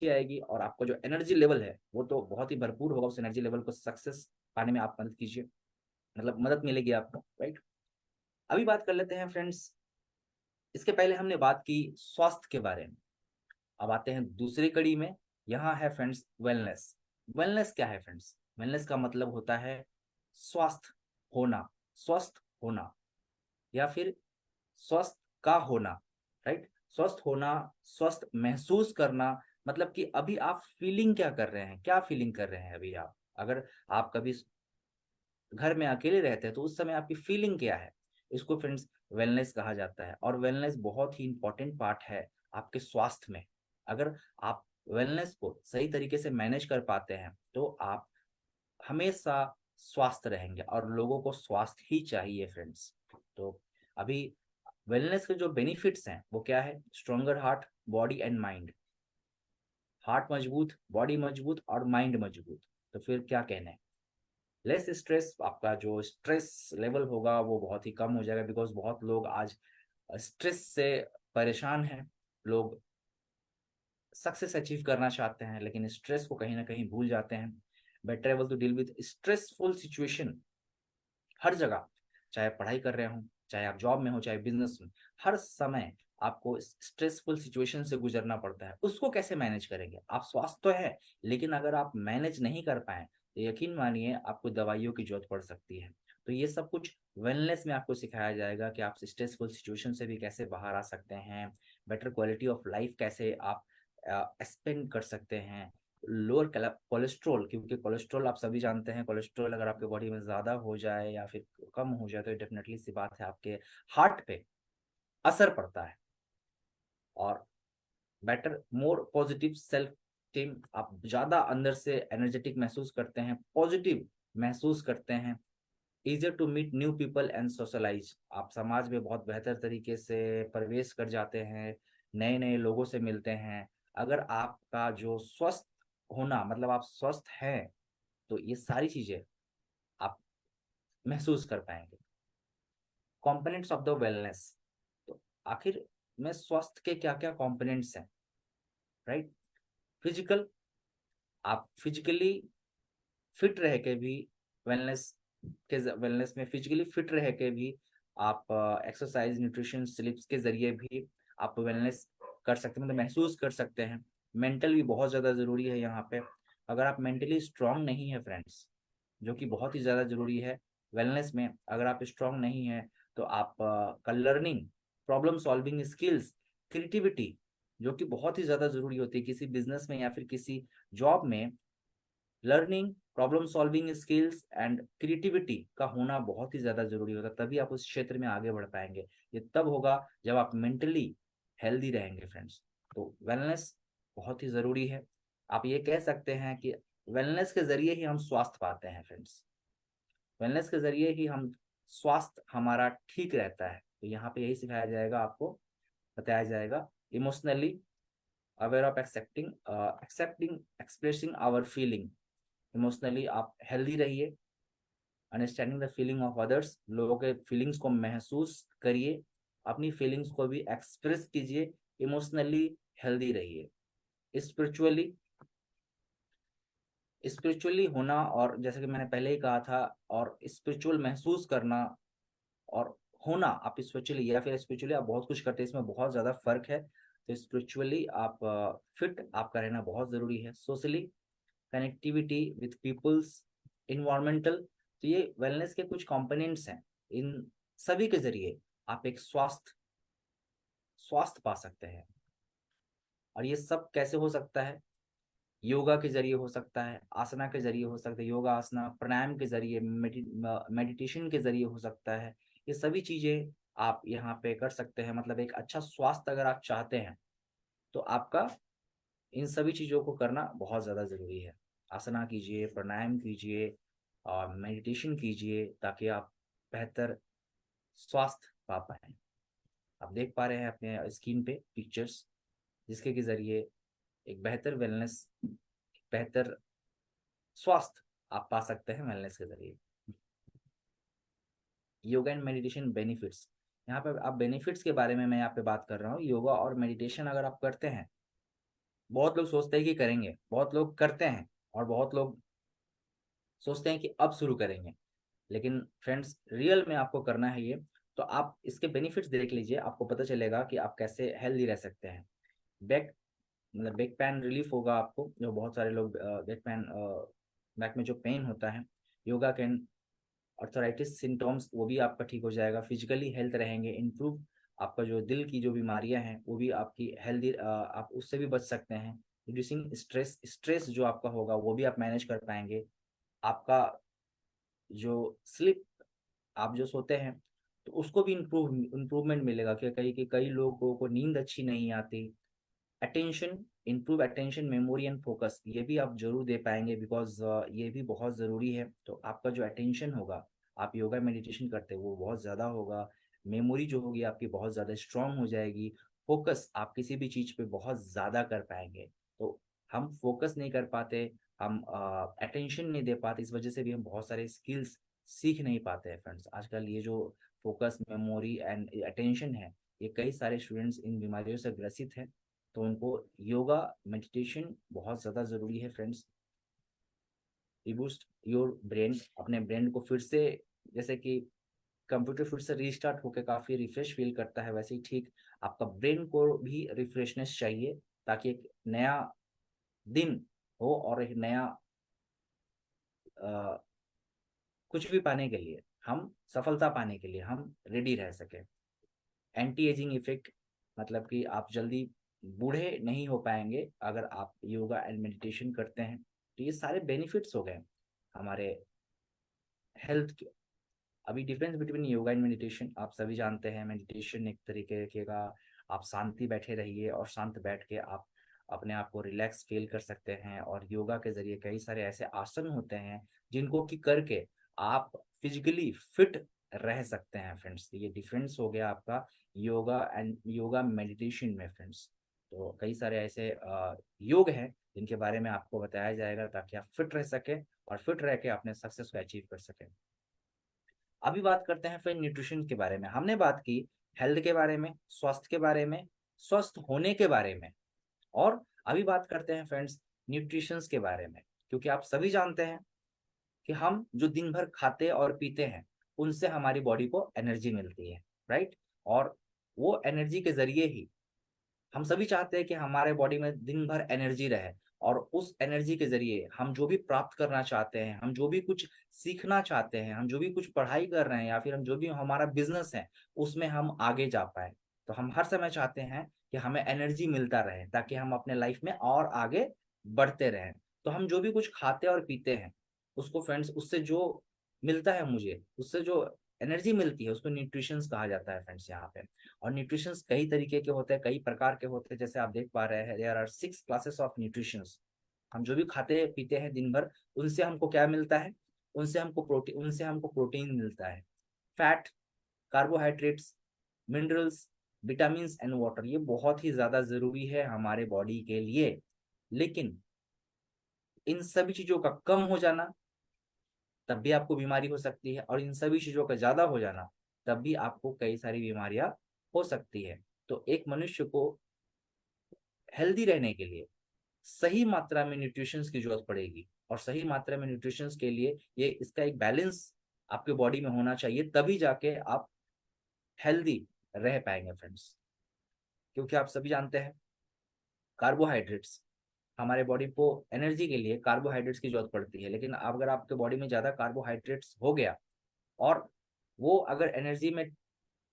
आएगी, और आपका जो एनर्जी लेवल है वो तो बहुत ही भरपूर होगा, उस एनर्जी लेवल को सक्सेस पाने में आप मदद कीजिए, मतलब मदद मिलेगी आपको, राइट। अभी बात कर लेते हैं फ्रेंड्स, इसके पहले हमने बात की स्वास्थ्य के बारे में, अब आते हैं दूसरी कड़ी में। यहाँ है फ्रेंड्स वेलनेस। वेलनेस क्या है फ्रेंड्स? वेलनेस का मतलब होता है स्वस्थ होना, स्वस्थ होना या फिर स्वस्थ का होना, राइट। स्वस्थ होना, स्वस्थ महसूस करना, मतलब कि अभी आप फीलिंग क्या कर रहे हैं, क्या फीलिंग कर रहे हैं अभी आप। अगर आप कभी घर में अकेले रहते हैं तो उस समय आपकी फीलिंग क्या है, इसको फ्रेंड्स वेलनेस कहा जाता है। और वेलनेस बहुत ही इंपॉर्टेंट पार्ट है आपके स्वास्थ्य में। अगर आप वेलनेस को सही तरीके से मैनेज कर पाते हैं तो आप हमेशा स्वस्थ रहेंगे, और लोगों को स्वास्थ्य ही चाहिए फ्रेंड्स। तो अभी वेलनेस के जो बेनिफिट्स हैं वो क्या है? Stronger heart, body and mind. Heart मजबूत, बॉडी मजबूत और माइंड मजबूत, तो फिर क्या कहना है। लेस स्ट्रेस, आपका जो स्ट्रेस लेवल होगा वो बहुत ही कम हो जाएगा, बिकॉज बहुत लोग आज स्ट्रेस से परेशान हैं। लोग सक्सेस अचीव करना चाहते हैं लेकिन स्ट्रेस को कहीं ना कहीं भूल जाते हैं। Better able to deal with stressful situation हर जगह, चाहे पढ़ाई कर रहे हो, चाहे आप जॉब में हो, चाहे बिजनेस में, हर समय आपको स्ट्रेसफुल सिचुएशन से गुजरना पड़ता है। उसको कैसे मैनेज करेंगे? आप स्वस्थ तो है लेकिन अगर आप मैनेज नहीं कर पाए तो यकीन मानिए आपको दवाइयों की जरूरत पड़ सकती है। तो ये सब कुछ वेलनेस में आपको सिखाया जाएगा कि आप स्ट्रेसफुल सिचुएशन से भी कैसे बाहर आ सकते हैं, बेटर क्वालिटी ऑफ लाइफ कैसे आप स्पेंड कर सकते हैं, लोअर कोलेस्ट्रॉल, क्योंकि कोलेस्ट्रॉल आप सभी जानते हैं, कोलेस्ट्रॉल अगर आपके बॉडी में ज्यादा हो जाए या फिर कम हो जाए तो डेफिनेटली सी बात है आपके हार्ट पे असर पड़ता है। और better more positive self team, आप ज्यादा अंदर से एनर्जेटिक महसूस करते हैं, पॉजिटिव महसूस करते हैं। Easier to meet new people and socialize, आप समाज में बहुत बेहतर तरीके से प्रवेश कर जाते हैं, नए नए लोगों से मिलते हैं। अगर आपका जो स्वस्थ होना, मतलब आप स्वस्थ हैं, तो ये सारी चीजें आप महसूस कर पाएंगे। कंपोनेंट्स ऑफ द वेलनेस, तो आखिर में स्वास्थ्य के क्या क्या कंपोनेंट्स हैं, राइट। फिजिकल, आप फिजिकली फिट रह के भी वेलनेस वेलनेस में फिजिकली फिट रह के भी आप एक्सरसाइज, न्यूट्रिशन, स्लिप्स के जरिए भी आप वेलनेस कर सकते हैं, मतलब महसूस कर सकते हैं। मेंटल भी बहुत ज़्यादा ज़रूरी है यहाँ पे। अगर आप मेंटली स्ट्रांग नहीं है फ्रेंड्स, जो कि बहुत ही ज़्यादा ज़रूरी है वेलनेस में, अगर आप स्ट्रांग नहीं है तो आप का learning, problem solving skills, creativity, जो कि बहुत ही ज़्यादा ज़रूरी होती है किसी बिजनेस में या फिर किसी जॉब में, learning, problem solving skills and creativity का होना बहुत ही ज्यादा जरूरी होता है, तभी आप उस क्षेत्र में आगे बढ़ पाएंगे। ये तब होगा जब आप मेंटली हेल्दी रहेंगे फ्रेंड्स। तो वेलनेस बहुत ही जरूरी है। आप ये कह सकते हैं कि वेलनेस के जरिए ही हम स्वास्थ्य पाते हैं फ्रेंड्स, वेलनेस के जरिए ही हम स्वास्थ्य हमारा ठीक रहता है। तो यहाँ पे यही सिखाया जाएगा आपको, बताया जाएगा। Emotionally aware of accepting expressing our feeling, emotionally आप हेल्दी रहिए, understanding the feeling of others, लोगों के फीलिंग्स को महसूस करिए, अपनी फीलिंग्स को भी एक्सप्रेस कीजिए, इमोशनली हेल्दी रहिए। स्पिरिचुअली होना, और जैसे कि मैंने पहले ही कहा था, और स्पिरिचुअल महसूस करना और होना, आप स्पिरिचुअली या फिर स्पिरिचुअली आप बहुत कुछ करते हैं, इसमें बहुत ज़्यादा फर्क है। तो स्पिरिचुअली आप फिट आपका रहना बहुत ज़रूरी है। Socially connectivity with peoples, environmental, तो ये वेलनेस के कुछ कंपोनेंट्स हैं। इन सभी के जरिए आप एक स्वास्थ्य पा सकते हैं। और ये सब कैसे हो सकता है? योगा के जरिए हो सकता है, आसना के जरिए हो सकता है, योगा आसना, प्राणायाम के जरिए, मेडिटेशन के जरिए हो सकता है। ये सभी चीजें आप यहाँ पे कर सकते हैं। मतलब एक अच्छा स्वास्थ्य अगर आप चाहते हैं तो आपका इन सभी चीजों को करना बहुत ज्यादा जरूरी है। आसना कीजिए, प्राणायाम कीजिए और मेडिटेशन कीजिए, ताकि आप बेहतर स्वास्थ्य पा पाए। आप देख पा रहे हैं अपने स्क्रीन पे पिक्चर्स, जिसके के जरिए एक बेहतर वेलनेस, बेहतर स्वास्थ्य आप पा सकते हैं वेलनेस के जरिए। योगा एंड मेडिटेशन बेनिफिट्स, यहाँ पे आप बेनिफिट्स के बारे में मैं यहाँ पे बात कर रहा हूँ। योगा और मेडिटेशन अगर आप करते हैं, बहुत लोग सोचते हैं कि करेंगे, बहुत लोग करते हैं, और बहुत लोग सोचते हैं कि अब शुरू करेंगे, लेकिन फ्रेंड्स रियल में आपको करना है ये। तो आप इसके बेनिफिट्स देख लीजिए, आपको पता चलेगा कि आप कैसे हेल्दी रह सकते हैं। बैक मतलब बैक पेन रिलीफ होगा आपको, जो बहुत सारे लोग बैक में जो पेन होता है, योगा कैन, अर्थराइटिस सिम्टम्स वो भी आपका ठीक हो जाएगा। फिजिकली हेल्थ रहेंगे इम्प्रूव, आपका जो दिल की जो बीमारियां हैं वो भी आपकी हेल्दी, आप उससे भी बच सकते हैं। रिड्यूसिंग स्ट्रेस जो आपका होगा वो भी आप मैनेज कर पाएंगे। आपका जो स्लिप, आप जो सोते हैं तो उसको भी इम्प्रूवमेंट मिलेगा, कि कई लोगों को नींद अच्छी नहीं आती। Attention, improve attention, memory and focus, ये भी आप जरूर दे पाएंगे, बिकॉज ये भी बहुत ज़रूरी है। तो आपका जो अटेंशन होगा, आप योगा मेडिटेशन करते हैं वो बहुत ज़्यादा होगा। मेमोरी जो होगी आपकी बहुत ज़्यादा स्ट्रांग हो जाएगी। फोकस, आप किसी भी चीज़ पे बहुत ज़्यादा कर पाएंगे। तो हम फोकस नहीं कर पाते, हम अटेंशन नहीं दे पाते, इस वजह से भी हम बहुत सारे स्किल्स सीख नहीं पाते हैं फ्रेंड्स। आजकल ये जो फोकस, मेमोरी एंड अटेंशन है, ये कई सारे स्टूडेंट्स इन बीमारियों से ग्रसित हैं। तो उनको योगा मेडिटेशन बहुत ज़्यादा ज़रूरी है फ्रेंड्स। रिबूस्ट योर ब्रेन, अपने ब्रेन को फिर से, जैसे कि कंप्यूटर फिर से रीस्टार्ट होकर काफ़ी रिफ्रेश फील करता है, वैसे ही ठीक आपका ब्रेन को भी रिफ्रेशनेस चाहिए, ताकि एक नया दिन हो और एक नया अ, कुछ भी पाने के लिए, हम सफलता पाने के लिए हम रेडी रह सके। एंटी एजिंग इफेक्ट, मतलब कि आप जल्दी बूढ़े नहीं हो पाएंगे अगर आप योगा एंड मेडिटेशन करते हैं। तो ये सारे बेनिफिट्स हो गए हमारे हेल्थ के। अभी difference between yoga and meditation आप सभी जानते हैं। मेडिटेशन एक तरीके के का, आप शांति बैठे रहिए और शांत बैठ के आप अपने आप को रिलैक्स फील कर सकते हैं। और योगा के जरिए कई सारे ऐसे आसन होते हैं जिनको कि करके आप फिजिकली फिट रह सकते हैं फ्रेंड्स। ये डिफरेंस हो गया आपका योगा मेडिटेशन में फ्रेंड्स। तो कई सारे ऐसे योग हैं जिनके बारे में आपको बताया जाएगा, ताकि आप फिट रह सके और फिट रह के अपने सक्सेस को अचीव कर सकें। अभी बात करते हैं फिर न्यूट्रिशन के बारे में। हमने बात की हेल्थ के बारे में, स्वास्थ्य के बारे में, स्वस्थ होने के बारे में, और अभी बात करते हैं फ्रेंड्स न्यूट्रिशंस के बारे में। क्योंकि आप सभी जानते हैं कि हम जो दिन भर खाते और पीते हैं उनसे हमारी बॉडी को एनर्जी मिलती है, राइट। और वो एनर्जी के जरिए ही हम सभी चाहते हैं कि हमारे बॉडी में दिन भर एनर्जी रहे, और उस एनर्जी के जरिए हम जो भी प्राप्त करना चाहते हैं, हम जो भी कुछ सीखना चाहते हैं, हम जो भी कुछ पढ़ाई कर रहे हैं, या फिर हम जो भी हमारा बिजनेस है उसमें हम आगे जा पाए। तो हम हर समय चाहते हैं कि हमें एनर्जी मिलता रहे, ताकि हम अपने लाइफ में और आगे बढ़ते रहें। तो हम जो भी कुछ खाते और पीते हैं उसको फ्रेंड्स, उससे जो मिलता है, मुझे उससे जो एनर्जी मिलती है उसको न्यूट्रिशंस कहा जाता है फ्रेंड्स यहाँ पे। और न्यूट्रिशंस कई तरीके के होते हैं, कई प्रकार के होते हैं। जैसे आप देख पा रहे हैं, there are 6 classes of nutritions. हम जो भी खाते पीते हैं दिन भर, उनसे हमको क्या मिलता है? उनसे हमको प्रोटीन मिलता है, fat, carbohydrates, minerals, vitamin and water. ये बहुत ही ज्यादा जरूरी है हमारे बॉडी के लिए। लेकिन इन सभी चीजों का कम हो जाना, तब भी आपको बीमारी हो सकती है, और इन सभी चीजों का ज्यादा हो जाना तब भी आपको कई सारी बीमारियां हो सकती है। तो एक मनुष्य को हेल्दी रहने के लिए सही मात्रा में न्यूट्रिशंस की जरूरत पड़ेगी, और सही मात्रा में न्यूट्रिशंस के लिए ये इसका एक बैलेंस आपके बॉडी में होना चाहिए, तभी जाके आप हेल्दी रह पाएंगे फ्रेंड्स। क्योंकि आप सभी जानते हैं कार्बोहाइड्रेट्स, हमारे बॉडी को एनर्जी के लिए कार्बोहाइड्रेट्स की जरूरत पड़ती है, लेकिन अगर आपके बॉडी में ज्यादा कार्बोहाइड्रेट्स हो गया और वो अगर एनर्जी में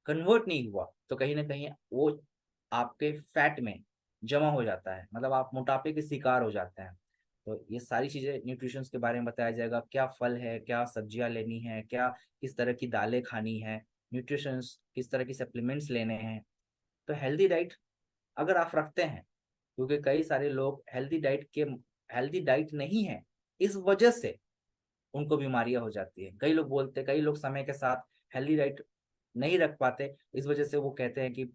कन्वर्ट नहीं हुआ तो कहीं ना कहीं वो आपके फैट में जमा हो जाता है, मतलब आप मोटापे के शिकार हो जाते हैं। तो ये सारी चीजें न्यूट्रिशन के बारे में बताया जाएगा, क्या फल है, क्या सब्जियां लेनी है, क्या किस तरह की दालें खानी है, न्यूट्रिशन किस तरह की सप्लीमेंट्स लेने हैं। तो हेल्दी डाइट अगर आप रखते हैं, क्योंकि कई सारे लोग हेल्दी डाइट नहीं है, इस वजह से उनको बीमारियां हो जाती है। कई लोग समय के साथ हेल्दी डाइट नहीं रख पाते, इस वजह से वो कहते हैं कि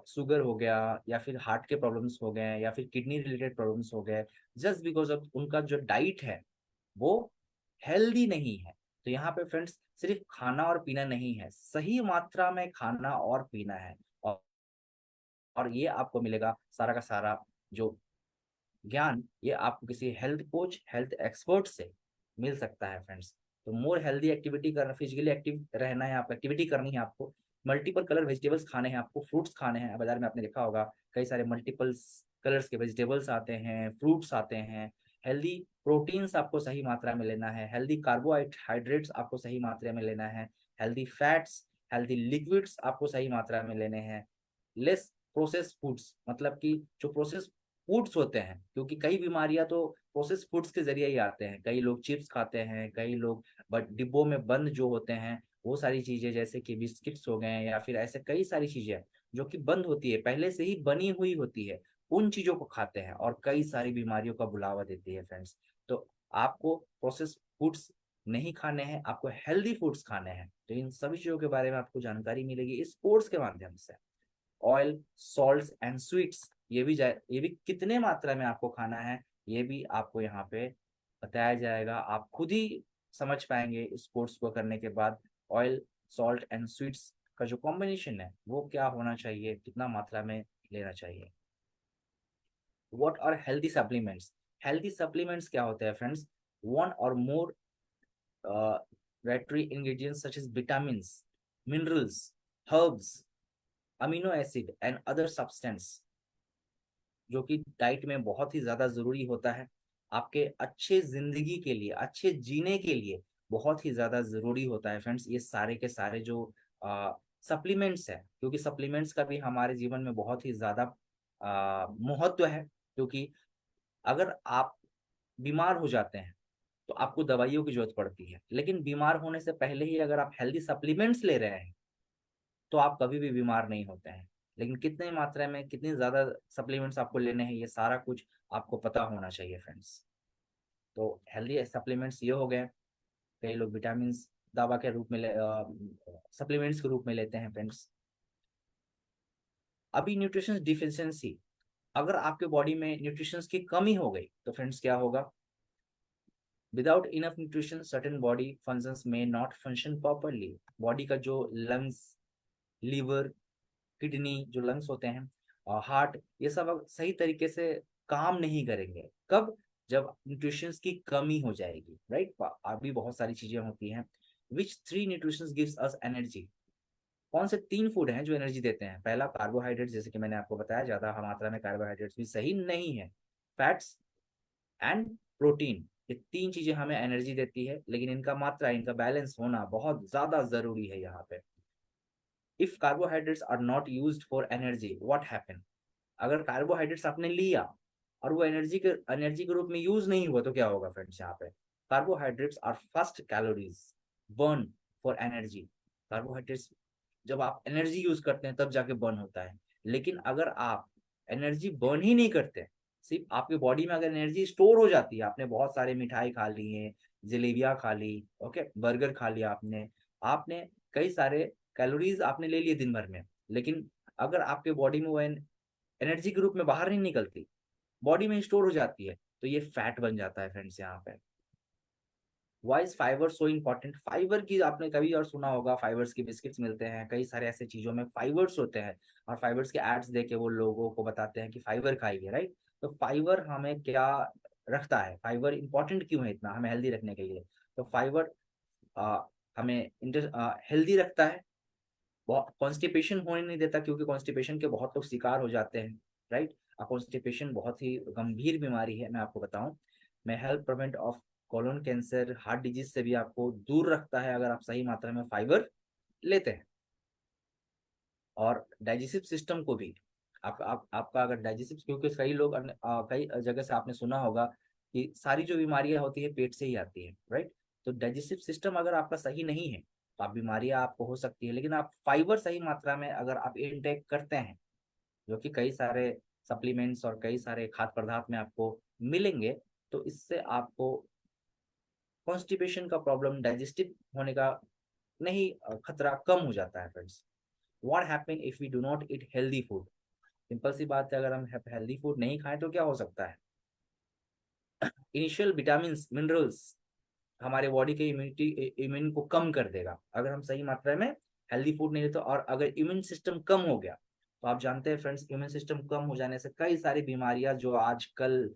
शुगर हो गया, या फिर हार्ट के प्रॉब्लम्स हो गए, या फिर किडनी रिलेटेड प्रॉब्लम्स हो गए, जस्ट बिकॉज ऑफ उनका जो डाइट है वो हेल्दी नहीं है। तो यहाँ पे फ्रेंड्स सिर्फ खाना और पीना नहीं है, सही मात्रा में खाना और पीना है, और ये आपको मिलेगा सारा का सारा जो ज्ञान, ये आपको किसी हेल्थ कोच, हेल्थ एक्सपर्ट से मिल सकता है फ्रेंड्स। तो मोर हेल्दी एक्टिविटी करना, फिजिकली एक्टिव रहना है, आप एक्टिविटी करनी है, आपको मल्टीपल कलर वेजिटेबल्स खाने हैं, आपको फ्रूट्स खाने हैं। बाजार में आपने देखा होगा कई सारे मल्टीपल कलर्स के वेजिटेबल्स आते हैं, फ्रूट्स आते हैं। हेल्दी प्रोटीन्स आपको सही मात्रा में लेना है, हेल्दी कार्बोहाइड्रेट्स आपको सही मात्रा में लेना है, हेल्दी फैट्स, हेल्दी लिक्विड्स आपको सही मात्रा में लेने हैं। लेस प्रोसेस फूड्स, मतलब कि जो प्रोसेस फूड्स होते हैं, क्योंकि कई बीमारियां तो प्रोसेस फूड्स के जरिए ही आते हैं। कई लोग चिप्स खाते हैं, कई लोग बट डिब्बों में बंद जो होते हैं वो सारी चीजें, जैसे कि बिस्किट्स हो गए, या फिर ऐसे कई सारी चीजें जो कि बंद होती है, पहले से ही बनी हुई होती है, उन चीजों को खाते हैं, और कई सारी बीमारियों का बुलावा देती है फ्रेंड्स। तो आपको प्रोसेस फूड्स नहीं खाने हैं, आपको हेल्दी फूड्स खाने हैं। तो इन सभी चीजों के बारे में आपको जानकारी मिलेगी इस कोर्स के माध्यम से। ऑयल, सॉल्ट्स एंड स्वीट्स, ये भी कितने मात्रा में आपको खाना है, ये भी आपको यहाँ पे बताया जाएगा। आप खुद ही समझ पाएंगे इस कोर्स को करने के बाद। ऑयल, सॉल्ट एंड स्वीट्स का जो कॉम्बिनेशन है वो क्या होना चाहिए, कितना मात्रा में लेना चाहिए। What are healthy supplements? Healthy supplements क्या होते हैं friends? One or more dietary ingredients such as vitamins, minerals, herbs, amino acid and other substance, जो कि डाइट में बहुत ही ज्यादा जरूरी होता है, आपके अच्छे जिंदगी के लिए, अच्छे जीने के लिए बहुत ही ज्यादा जरूरी होता है फ्रेंड्स। ये सारे के सारे जो सप्लीमेंट्स है, क्योंकि सप्लीमेंट्स का भी हमारे जीवन में बहुत ही ज्यादा महत्व है। क्योंकि अगर आप बीमार हो जाते हैं तो आपको दवाइयों की जरूरत पड़ती है, लेकिन बीमार होने से पहले ही अगर आप हेल्दी सप्लीमेंट्स ले रहे हैं तो आप कभी भी बीमार नहीं होते हैं। लेकिन कितनी मात्रा में, कितनी ज्यादा सप्लीमेंट्स आपको लेने हैं, ये सारा कुछ आपको पता होना चाहिए फ्रेंड्स। तो हेल्दी सप्लीमेंट्स ये हो गए। कई लोग विटामिन दवा के रूप में सप्लीमेंट्स के रूप में लेते हैं फ्रेंड्स। अभी न्यूट्रिशन डिफिशियंसी, अगर आपके बॉडी में न्यूट्रिशन की कमी हो गई तो फ्रेंड्स क्या होगा? Without enough nutrition certain body functions में नॉट फंक्शन प्रॉपरली। बॉडी का जो लंग्स, लीवर, किडनी, जो लंग्स होते हैं, और हार्ट, ये सब अब सही तरीके से काम नहीं करेंगे। कब? जब न्यूट्रिशन की कमी हो जाएगी, राइट। अभी बहुत सारी चीजें होती हैं। Which three nutrition gives us energy? कौन से तीन फूड हैं जो एनर्जी देते हैं? पहला कार्बोहाइड्रेट, जैसे कि मैंने आपको बताया, ज्यादा मात्रा में कार्बोहाइड्रेट्स भी सही नहीं है। फैट्स एंड प्रोटीन, ये तीन चीजें हमें एनर्जी देती है, लेकिन इनका मात्रा, इनका बैलेंस होना बहुत ज्यादा जरूरी है यहाँ पे। If carbohydrates are not used for energy, what happen? अगर कार्बोहाइड्रेट्स आपने लिया और वो एनर्जी के रूप में यूज नहीं हुआ तो क्या होगा फ्रेंड्स? यहाँ पे carbohydrates are first calories burn for energy. Carbohydrates जब आप एनर्जी यूज करते हैं तब जाके बर्न होता है। लेकिन अगर आप एनर्जी बर्न ही नहीं करते, सिर्फ आपके बॉडी में अगर एनर्जी स्टोर हो जाती है, आपने बहुत सारे मिठाई खा ली है, जलेबियां खा ली, ओके, बर्गर खा लिया आपने, आपने कई सारे कैलोरीज आपने ले लिए दिन भर में, लेकिन अगर आपके बॉडी में वो एनर्जी के रूप में बाहर नहीं निकलती, बॉडी में स्टोर हो जाती है, तो ये फैट बन जाता है फ्रेंड्स यहाँ पे। Why is fibre so important? Fibre की आपने कभी और सुना होगा, फाइबर्स के बिस्किट्स मिलते हैं, कई सारे ऐसे चीजों में फाइबर्स होते हैं, और फाइबर्स के एड्स देके वो लोगों को बताते हैं कि फाइबर खाइए, राइट? तो फाइबर हमें क्या रखता है, फाइबर इंपॉर्टेंट क्यों है इतना हमें हेल्दी रखने के लिए? तो फाइबर हमें हेल्दी रखता है, कॉन्स्टिपेशन होने नहीं देता, क्योंकि कॉन्स्टिपेशन के बहुत लोग शिकार हो जाते हैं, राइट? कॉन्स्टिपेशन बहुत ही गंभीर बीमारी है, मैं आपको बताऊं। May help prevent of colon cancer, heart disease से भी आपको दूर रखता है अगर आप सही मात्रा में फाइबर लेते हैं। और डाइजेस्टिव सिस्टम को भी आपका अगर डाइजेस्टिव, क्योंकि कई लोग कई जगह से आपने सुना होगा कि सारी जो बीमारियां होती है पेट से ही आती है, राइट? तो डाइजेस्टिव सिस्टम अगर आपका सही नहीं है तो आप बीमारियां आपको हो सकती है, लेकिन आप फाइबर सही मात्रा में अगर आप इनटेक करते हैं, जो कि कई सारे सप्लीमेंट्स और कई सारे खाद्य पदार्थ में आपको मिलेंगे, तो इससे आपको कॉन्स्टिपेशन का प्रॉब्लम, डाइजेस्टिव होने का नहीं, खतरा कम हो जाता है friends. What happen if we do not eat healthy food? Simple सी बात है, अगर हम हेल्दी फूड नहीं खाएं तो क्या हो सकता है? इनिशियल विटामिन मिनरल्स हमारे बॉडी के इम्यून को कम कर देगा अगर हम सही मात्रा में हेल्दी फूड नहीं लेते। और अगर इम्यून सिस्टम कम हो गया तो आप जानते हैं फ्रेंड्स, इम्यून सिस्टम कम हो जाने से कई सारी बीमारियां जो आजकल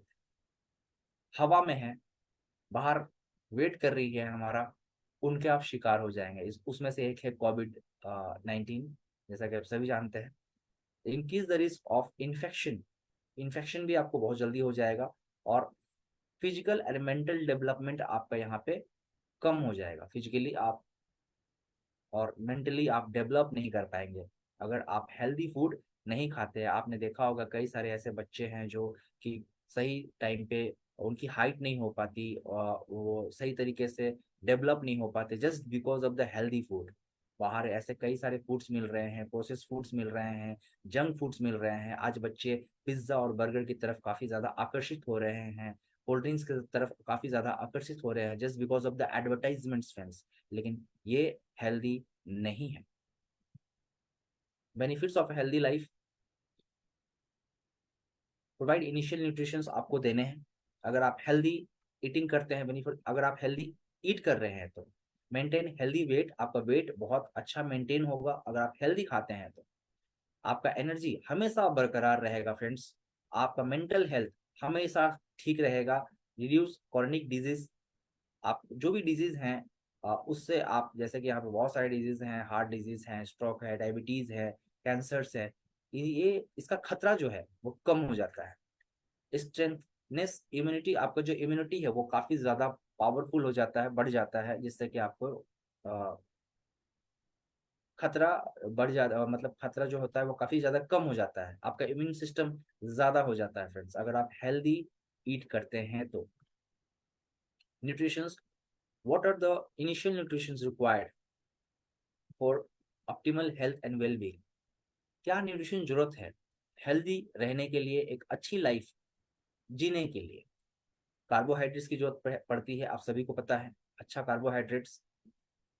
हवा में है, बाहर वेट कर रही है हमारा, उनके आप शिकार हो जाएंगे। उसमें से एक है कोविड-19, जैसा कि आप सभी जानते हैं। Increase the risk of infection, infection भी आपको बहुत जल्दी हो जाएगा, और फिजिकल एंड मेंटल डेवलपमेंट आपका यहाँ पे कम हो जाएगा। फिजिकली आप और मेंटली आप डेवलप नहीं कर पाएंगे अगर आप हेल्दी फूड नहीं खाते हैं। आपने देखा होगा कई सारे ऐसे बच्चे हैं जो कि सही टाइम पे उनकी हाइट नहीं हो पाती और वो सही तरीके से डेवलप नहीं हो पाते, just because of the healthy food. बाहर ऐसे कई सारे फूड्स मिल रहे हैं, प्रोसेस फूड्स मिल रहे हैं, जंक फूड्स मिल रहे हैं। आज बच्चे पिज्जा और बर्गर की तरफ काफी ज्यादा आकर्षित हो रहे हैं, कोल्ड ड्रिंक्स की तरफ काफी ज्यादा आकर्षित हो रहे हैं, just because of the advertisements friends. लेकिन ये हेल्दी नहीं है। Benefits of healthy life, provide initial nutritions आपको देने हैं अगर आप हेल्दी ईटिंग करते हैं। बेनिफिट, अगर आप हेल्दी ईट कर रहे हैं तो मेंटेन हेल्दी वेट, आपका वेट बहुत अच्छा मेंटेन होगा अगर आप हेल्दी खाते हैं तो। आपका एनर्जी हमेशा बरकरार रहेगा फ्रेंड्स। आपका मेंटल हेल्थ हमेशा ठीक रहेगा। रिड्यूस कॉर्निक डिजीज, आप जो भी डिजीज हैं उससे आप, जैसे कि यहाँ पे बहुत सारे डिजीज हैं, हार्ट डिजीज हैं, स्ट्रोक है, डायबिटीज है, कैंसर्स है, ये इसका खतरा जो है वो कम हो जाता है। स्ट्रेंथनेस इम्यूनिटी, आपका जो इम्यूनिटी है वो काफी ज्यादा पावरफुल हो जाता है, बढ़ जाता है, जिससे कि आपको अ, खतरा बढ़ जाता, मतलब खतरा जो होता है वो काफी ज्यादा कम हो जाता है, आपका इम्यून सिस्टम ज्यादा हो जाता है फ्रेंड्स अगर आप हेल्दी ईट करते हैं तो। Nutrition, what are the initial nutritions required for optimal health and well-being? क्या न्यूट्रिशन जरूरत है हेल्दी रहने के लिए, एक अच्छी लाइफ जीने के लिए? कार्बोहाइड्रेट्स की जरूरत पड़ती है, आप सभी को पता है। अच्छा कार्बोहाइड्रेट्स,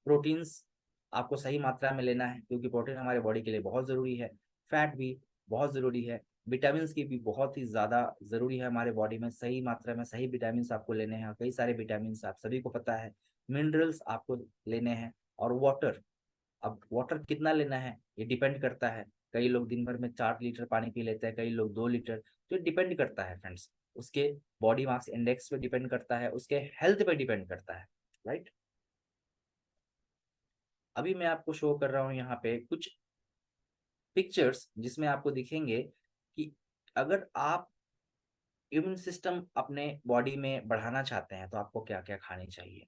प्रोटीन्स आपको सही मात्रा में लेना है क्योंकि प्रोटीन हमारे बॉडी के लिए बहुत जरूरी है। फैट भी बहुत जरूरी है। विटामिन की भी बहुत ही ज्यादा जरूरी है हमारे बॉडी में, सही मात्रा में सही विटामिन आपको लेने हैं, कई सारे विटामिन आप सभी को पता है। मिनरल्स आपको लेने हैं। और वाटर, अब वाटर कितना लेना है ये डिपेंड करता है। कई लोग दिन भर में 4 लीटर पानी पी लेते हैं, कई लोग 2 लीटर, तो ये डिपेंड करता है फ्रेंड्स, उसके बॉडी मास इंडेक्स पे डिपेंड करता है, उसके हेल्थ पे डिपेंड करता है, राइट? अभी मैं आपको शो कर रहा हूँ यहाँ पे कुछ पिक्चर्स जिसमें आपको दिखेंगे कि अगर आप इम्यून सिस्टम अपने बॉडी में बढ़ाना चाहते हैं तो आपको क्या क्या खानी चाहिए।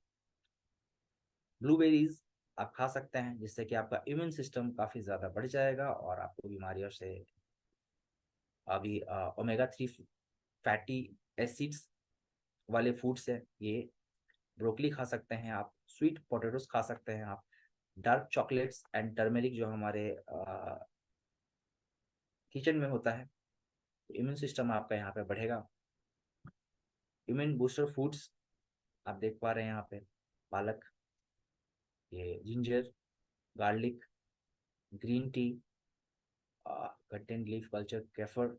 ब्लूबेरीज आप खा सकते हैं जिससे कि आपका इम्यून सिस्टम काफी ज्यादा बढ़ जाएगा और आपको बीमारियों से, अभी ओमेगा 3 फैटी एसिड्स वाले फूड्स है ये। ब्रोकली खा सकते हैं आप, स्वीट पोटैटोस खा सकते हैं आप, डार्क चॉकलेट्स एंड टर्मेरिक जो हमारे किचन में होता है, तो इम्यून सिस्टम आपका यहाँ पे बढ़ेगा। इम्यून बूस्टर फूड्स आप देख पा रहे हैं यहाँ पे, पालक, ये ginger, garlic, green tea contain leaf culture, kefir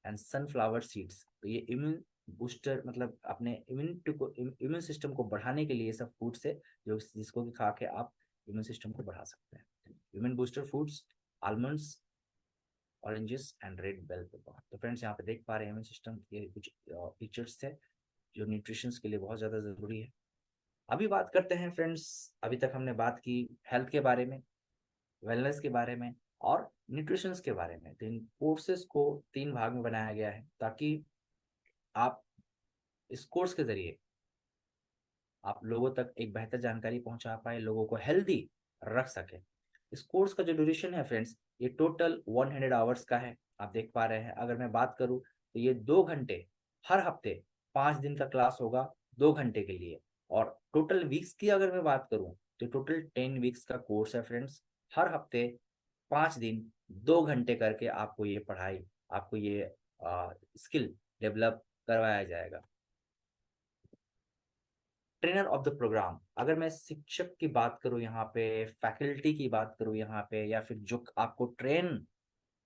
and sunflower seeds, तो ये इम्यून इम्यून मतलब अपने इम्यून सिस्टम को बढ़ाने के लिए ये सब फूड्स है जो जिसको कि खा के आप इम्यून सिस्टम को बढ़ा सकते हैं। Immune booster foods, almonds, oranges and red bell pepper. तो फ्रेंड्स यहाँ पे देख पा रहे हैं इम्यून सिस्टम के कुछ फीचर्स थे जो न्यूट्रिशन के लिए बहुत ज़्यादा ज़रूरी है। अभी बात करते हैं फ्रेंड्स, अभी तक हमने बात की हेल्थ के बारे में, वेलनेस के बारे में और न्यूट्रिशंस के बारे में। तो इन कोर्सेज को 3 भाग में बनाया गया है ताकि आप इस कोर्स के जरिए आप लोगों तक एक बेहतर जानकारी पहुंचा पाए, लोगों को हेल्दी रख सके। इस कोर्स का जो ड्यूरेशन है फ्रेंड्स, ये टोटल 100 आवर्स का है। आप देख पा रहे हैं, अगर मैं बात करूं तो ये 2 घंटे हर हफ्ते 5 दिन का क्लास होगा 2 घंटे के लिए। और टोटल वीक्स की अगर मैं बात करूं तो टोटल 10 वीक्स का कोर्स है फ्रेंड्स। हर हफ्ते 5 दिन 2 घंटे करके आपको ये पढ़ाई, आपको ये स्किल डेवलप करवाया जाएगा। ट्रेनर ऑफ द प्रोग्राम, अगर मैं शिक्षक की बात करूं, यहाँ पे फैकल्टी की बात करूं यहाँ पे, या फिर जो आपको ट्रेन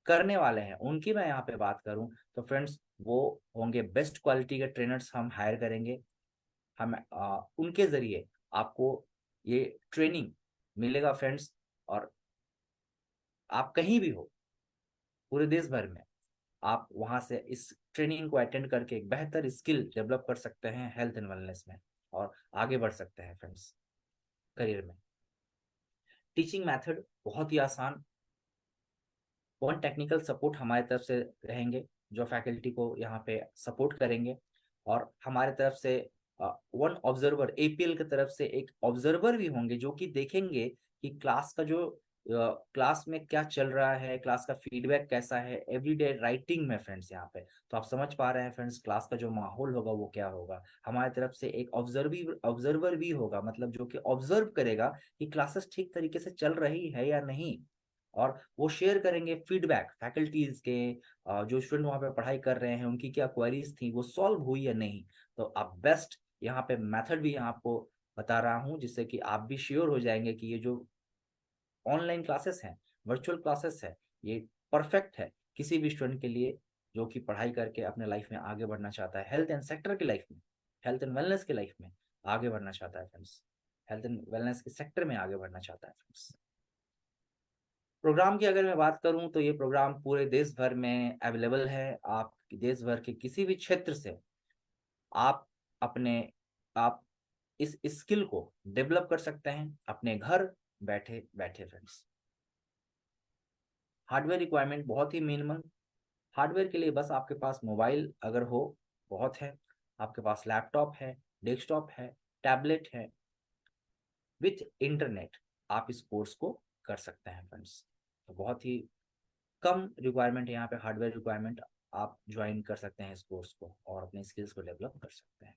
करने वाले हैं उनकी मैं यहाँ पे बात करूं, तो फ्रेंड्स वो होंगे बेस्ट क्वालिटी के ट्रेनर्स हम हायर करेंगे। हम उनके जरिए आपको ये ट्रेनिंग मिलेगा फ्रेंड्स। और आप कहीं भी हो पूरे देश भर में, आप वहां से इस ट्रेनिंग को अटेंड करके एक बेहतर स्किल डेवलप कर सकते हैं हेल्थ एंड वेलनेस में और आगे बढ़ सकते हैं फ्रेंड्स करियर में। टीचिंग मेथड बहुत ही आसान। 1 टेक्निकल सपोर्ट हमारे तरफ से रहेंगे जो फैकल्टी को यहाँ पे सपोर्ट करेंगे। और हमारे तरफ से 1 ऑब्जर्वर, एपीएल की तरफ से एक ऑब्जर्वर भी होंगे जो कि देखेंगे कि क्लास का जो क्लास में क्या चल रहा है, क्लास का फीडबैक कैसा है एवरीडे राइटिंग में फ्रेंड्स। यहाँ पे तो आप समझ पा रहे हैं फ्रेंड्स, क्लास का जो माहौल होगा वो क्या होगा। हमारी तरफ से एक ऑब्जर्वर भी होगा, मतलब जो कि ऑब्जर्व करेगा कि क्लासेस ठीक तरीके से चल रही है या नहीं। और वो शेयर करेंगे फीडबैक फैकल्टीज के, जो स्टूडेंट वहाँ पे पढ़ाई कर रहे हैं उनकी क्या क्वेरीज थी, वो सॉल्व हुई या नहीं। तो आप बेस्ट यहाँ पे मेथड भी यहाँ आपको बता रहा हूँ जिससे कि आप भी श्योर हो जाएंगे कि ये जो ऑनलाइन क्लासेस हैं, वर्चुअल क्लासेस है, ये परफेक्ट है किसी भी स्टूडेंट के लिए जो कि पढ़ाई करके अपने लाइफ में आगे बढ़ना चाहता है, हेल्थ एंड सेक्टर की लाइफ में, हेल्थ एंड वेलनेस की लाइफ में आगे बढ़ना चाहता है फ्रेंड्स, हेल्थ एंड वेलनेस के सेक्टर में आगे बढ़ना चाहता है फ्रेंड्स। प्रोग्राम की अगर मैं बात करूं तो ये प्रोग्राम पूरे देश भर में अवेलेबल है। आप देश भर के किसी भी क्षेत्र से आप अपने आप इस स्किल को डेवलप कर सकते हैं अपने घर बैठे बैठे फ्रेंड्स। हार्डवेयर रिक्वायरमेंट बहुत ही मिनिमल। हार्डवेयर के लिए बस आपके पास मोबाइल अगर हो बहुत है, आपके पास लैपटॉप है, डेस्कटॉप है, टैबलेट है, विथ इंटरनेट आप इस कोर्स को कर सकते हैं फ्रेंड्स। तो बहुत ही कम रिक्वायरमेंट है यहाँ पे हार्डवेयर रिक्वायरमेंट, आप ज्वाइन कर सकते हैं इस कोर्स को और अपने स्किल्स को डेवलप कर सकते हैं।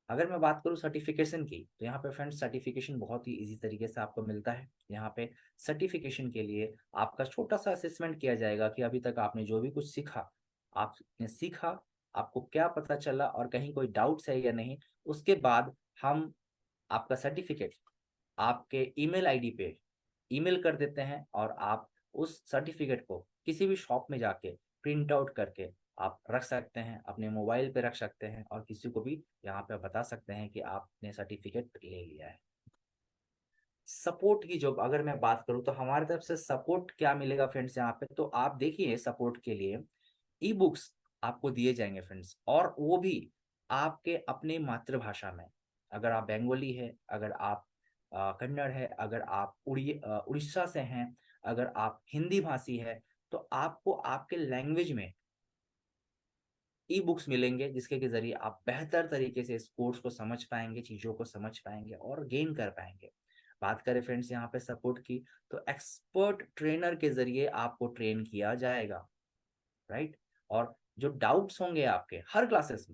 अगर मैं बात करूँ सर्टिफिकेशन की, तो यहाँ पे फ्रेंड्स सर्टिफिकेशन बहुत ही इजी तरीके से आपको मिलता है। यहाँ पे सर्टिफिकेशन के लिए आपका छोटा सा असेसमेंट किया जाएगा कि अभी तक आपने जो भी कुछ सीखा, आपने सीखा, आपको क्या पता चला और कहीं कोई डाउट्स है या नहीं। उसके बाद हम आपका सर्टिफिकेट आपके ईमेल आईडी पे ईमेल कर देते हैं और आप उस सर्टिफिकेट को किसी भी शॉप में जाके प्रिंट आउट करके आप रख सकते हैं, अपने मोबाइल पे रख सकते हैं और किसी को भी यहाँ पे बता सकते हैं कि आपने सर्टिफिकेट ले लिया है। सपोर्ट की जो अगर मैं बात करूँ तो हमारी तरफ से सपोर्ट क्या मिलेगा फ्रेंड्स यहाँ पे, तो आप देखिए सपोर्ट के लिए ई बुक्स आपको दिए जाएंगे फ्रेंड्स, और वो भी आपके अपने मातृभाषा में। अगर आप बंगाली है, अगर आप कन्नड़ है, अगर आप उड़ीसा से हैं, अगर आप हिंदी भाषी है, तो आपको आपके लैंग्वेज में ई बुक्स मिलेंगे जिसके के जरिए आप बेहतर तरीके से इस कोर्स को समझ पाएंगे, चीजों को समझ पाएंगे और गेन कर पाएंगे। बात करें फ्रेंड्स यहाँ पे सपोर्ट की, तो एक्सपर्ट ट्रेनर के जरिए आपको ट्रेन किया जाएगा, राइट। और जो डाउट्स होंगे आपके हर क्लासेस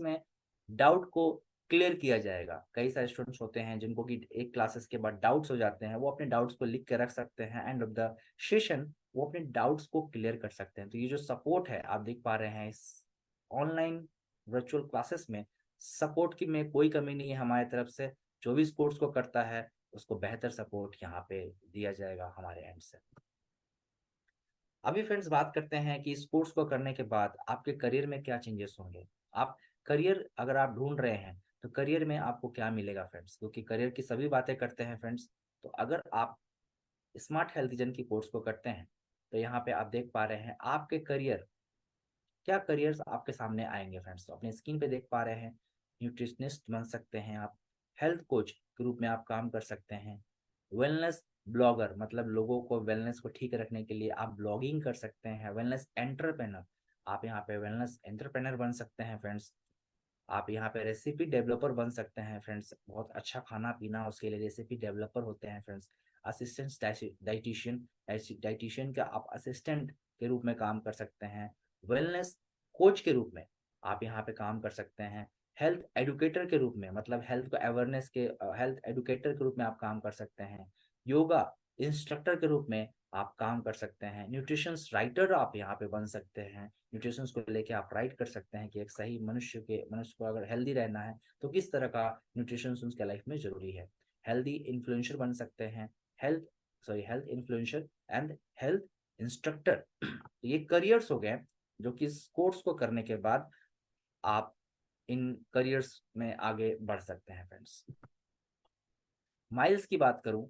में डाउट को क्लियर किया जाएगा। कई सारे स्टूडेंट्स होते हैं जिनको कि एक क्लासेस के बाद डाउट्स हो जाते हैं, वो अपने डाउट्स को लिख के रख सकते हैं, एंड ऑफ द सेशन वो अपने डाउट्स को क्लियर कर सकते हैं। तो ये जो सपोर्ट है आप देख पा रहे हैं इस ऑनलाइन वर्चुअल क्लासेस में, सपोर्ट की में कोई कमी नहीं है हमारी तरफ से। जो भी इस कोर्स को करता है उसको बेहतर सपोर्ट यहाँ पे दिया जाएगा हमारे एंड से। अभी फ्रेंड्स बात करते हैं कि इस कोर्स को करने के बाद आपके करियर में क्या चेंजेस होंगे। आप करियर अगर आप ढूंढ रहे हैं तो करियर में आपको क्या मिलेगा फ्रेंड्स, क्योंकि करियर की सभी बातें करते हैं फ्रेंड्स। तो अगर आप स्मार्ट हेल्थजन की कोर्स को करते हैं तो यहाँ पे आप देख पा रहे हैं आपके करियर, क्या करियर्स आपके सामने आएंगे फ्रेंड्स। तो अपने स्क्रीन पे देख पा रहे हैं, न्यूट्रिशनिस्ट बन सकते हैं आप, हेल्थ कोच के रूप में आप काम कर सकते हैं, वेलनेस ब्लॉगर मतलब लोगों को वेलनेस को ठीक रखने के लिए आप ब्लॉगिंग कर सकते हैं, वेलनेस एंटरप्रेनर, आप यहाँ पे वेलनेस एंटरप्रेनर बन सकते हैं फ्रेंड्स। आप यहाँ पे रेसिपी डेवलपर बन सकते हैं फ्रेंड्स, बहुत अच्छा खाना पीना उसके लिए रेसिपी डेवलपर होते हैं फ्रेंड्स। असिस्टेंट डाइटिशियन, डाइटिशियन का आप असिस्टेंट के रूप में काम कर सकते हैं। वेलनेस कोच के रूप में आप यहाँ पे काम कर सकते हैं। हेल्थ एडुकेटर के रूप में मतलब हेल्थ को अवेयरनेस के हेल्थ एडुकेटर के रूप में आप काम कर सकते हैं। योगा इंस्ट्रक्टर के रूप में आप काम कर सकते हैं। न्यूट्रिशंस राइटर आप यहाँ पे बन सकते हैं, न्यूट्रिशंस को लेके आप राइट कर सकते हैं कि एक सही मनुष्य को अगर हेल्दी रहना है तो किस तरह का न्यूट्रिशन उसके लाइफ में जरूरी है। हेल्दी इन्फ्लुएंसर बन सकते हैं, health influencer and health instructor. ये करियर्स हो गए जो कि इस कोर्स को करने के बाद आप इन करियर्स में आगे बढ़ सकते हैं फ्रेंड्स। माइल्स की बात करूं,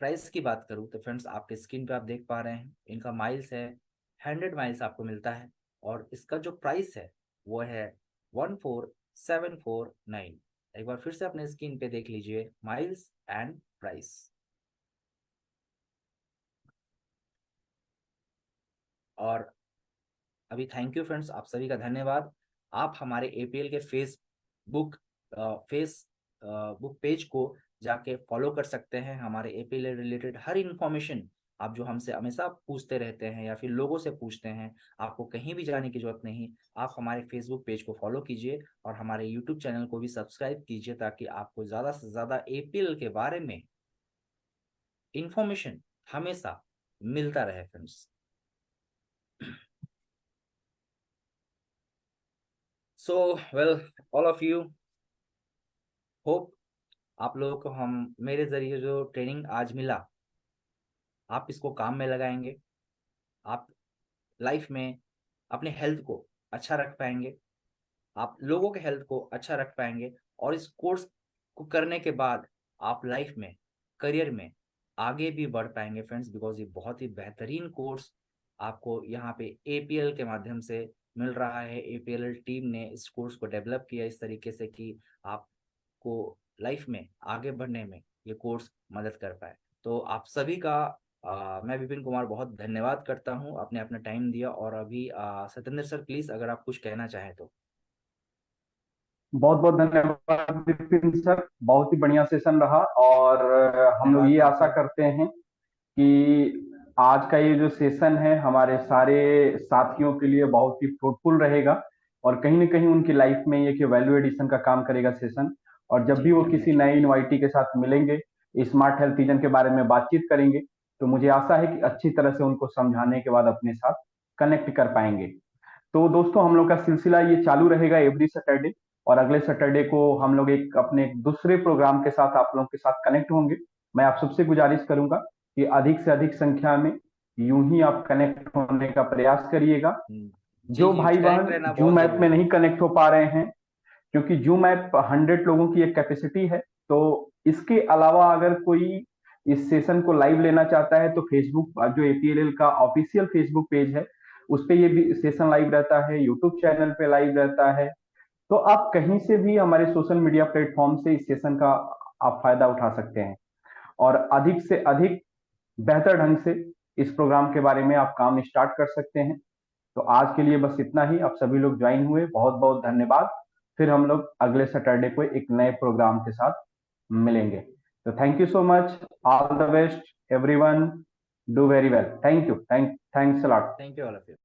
प्राइस की बात करूं तो फ्रेंड्स आपके स्क्रीन पे आप देख पा रहे हैं इनका माइल्स है 100 माइल्स आपको मिलता है, और इसका जो प्राइस है वो है 14749। एक बार फिर से अपने स्क्रीन पे देख लीजिए माइल्स एंड प्राइस। और अभी थैंक यू फ्रेंड्स, आप सभी का धन्यवाद। आप हमारे एपीएल के फेसबुक पेज को जाके फॉलो कर सकते हैं। हमारे एपीएल रिलेटेड हर इंफॉर्मेशन आप जो हमसे हमेशा पूछते रहते हैं या फिर लोगों से पूछते हैं, आपको कहीं भी जाने की जरूरत नहीं। आप हमारे फेसबुक पेज को फॉलो कीजिए और हमारे यूट्यूब चैनल को भी सब्सक्राइब कीजिए ताकि आपको ज़्यादा से ज़्यादा एपीएल के बारे में इंफॉर्मेशन हमेशा मिलता रहे friends. So well all of you, hope आप लोगों को हम मेरे जरिए जो ट्रेनिंग आज मिला आप इसको काम में लगाएंगे। आप लाइफ में अपने हेल्थ को अच्छा रख पाएंगे, आप लोगों के हेल्थ को अच्छा रख पाएंगे, और इस कोर्स को करने के बाद आप लाइफ में करियर में आगे भी बढ़ पाएंगे फ्रेंड्स, बिकॉज ये बहुत ही बेहतरीन कोर्स आपको यहाँ पे एपीएल के माध्यम से मिल रहा है। एपीएल टीम ने इस कोर्स को डेवलप किया इस तरीके से कि आपको लाइफ में आगे बढ़ने में ये कोर्स मदद कर पाए। तो आप सभी का मैं विपिन कुमार बहुत धन्यवाद करता हूँ, आपने अपना टाइम दिया। और अभी सत्येंद्र सर प्लीज अगर आप कुछ कहना चाहें तो। बहुत बहुत धन्यवाद विपिन सर, बहुत ही बढ़िया सेशन रहा। और हम लोग धन्यवाद ये आशा सर। करते हैं कि आज का ये जो सेशन है हमारे सारे साथियों के लिए बहुत ही फ्रूटफुल रहेगा, और कहीं ना कहीं उनकी लाइफ में ये कि वैल्यू एडिशन का काम करेगा सेशन। और जब जी भी वो किसी डेफिनेटली। नए इनवाइटी के साथ मिलेंगे, स्मार्ट हेल्थ विजन के बारे में बातचीत करेंगे, तो मुझे आशा है कि अच्छी तरह से उनको समझाने के बाद अपने साथ कनेक्ट कर पाएंगे। तो दोस्तों, हम लोग का सिलसिला ये चालू रहेगा एवरी सैटरडे, और अगले सैटरडे को हम लोग एक अपने दूसरे प्रोग्राम के साथ आप लोगों के साथ कनेक्ट होंगे। मैं आप सबसे गुजारिश करूंगा कि अधिक से अधिक संख्या में यूं ही आप कनेक्ट होने का प्रयास करिएगा। जी जो जी, भाई कनेक्ट बहन रहना जूम बहुत ऐप में जरूरी नहीं है। कनेक्ट हो पा रहे हैं, क्योंकि जूम ऐप 100 लोगों की एक कैपेसिटी है, तो इसके अलावा अगर कोई इस सेशन को लाइव लेना चाहता है तो फेसबुक जो एपीएलएल का ऑफिशियल फेसबुक पेज है उस पे ये भी सेशन लाइव रहता है, यूट्यूब चैनल पे लाइव रहता है। तो आप कहीं से भी हमारे सोशल मीडिया प्लेटफॉर्म से इस सेशन का आप फायदा उठा सकते हैं, और अधिक से अधिक बेहतर ढंग से इस प्रोग्राम के बारे में आप काम स्टार्ट कर सकते हैं। तो आज के लिए बस इतना ही। आप सभी लोग ज्वाइन हुए, बहुत बहुत धन्यवाद। फिर हम लोग अगले सैटरडे को एक नए प्रोग्राम के साथ मिलेंगे। तो thank you so much, all the best everyone, do very well, thank you, thanks a lot. Thank you all of you.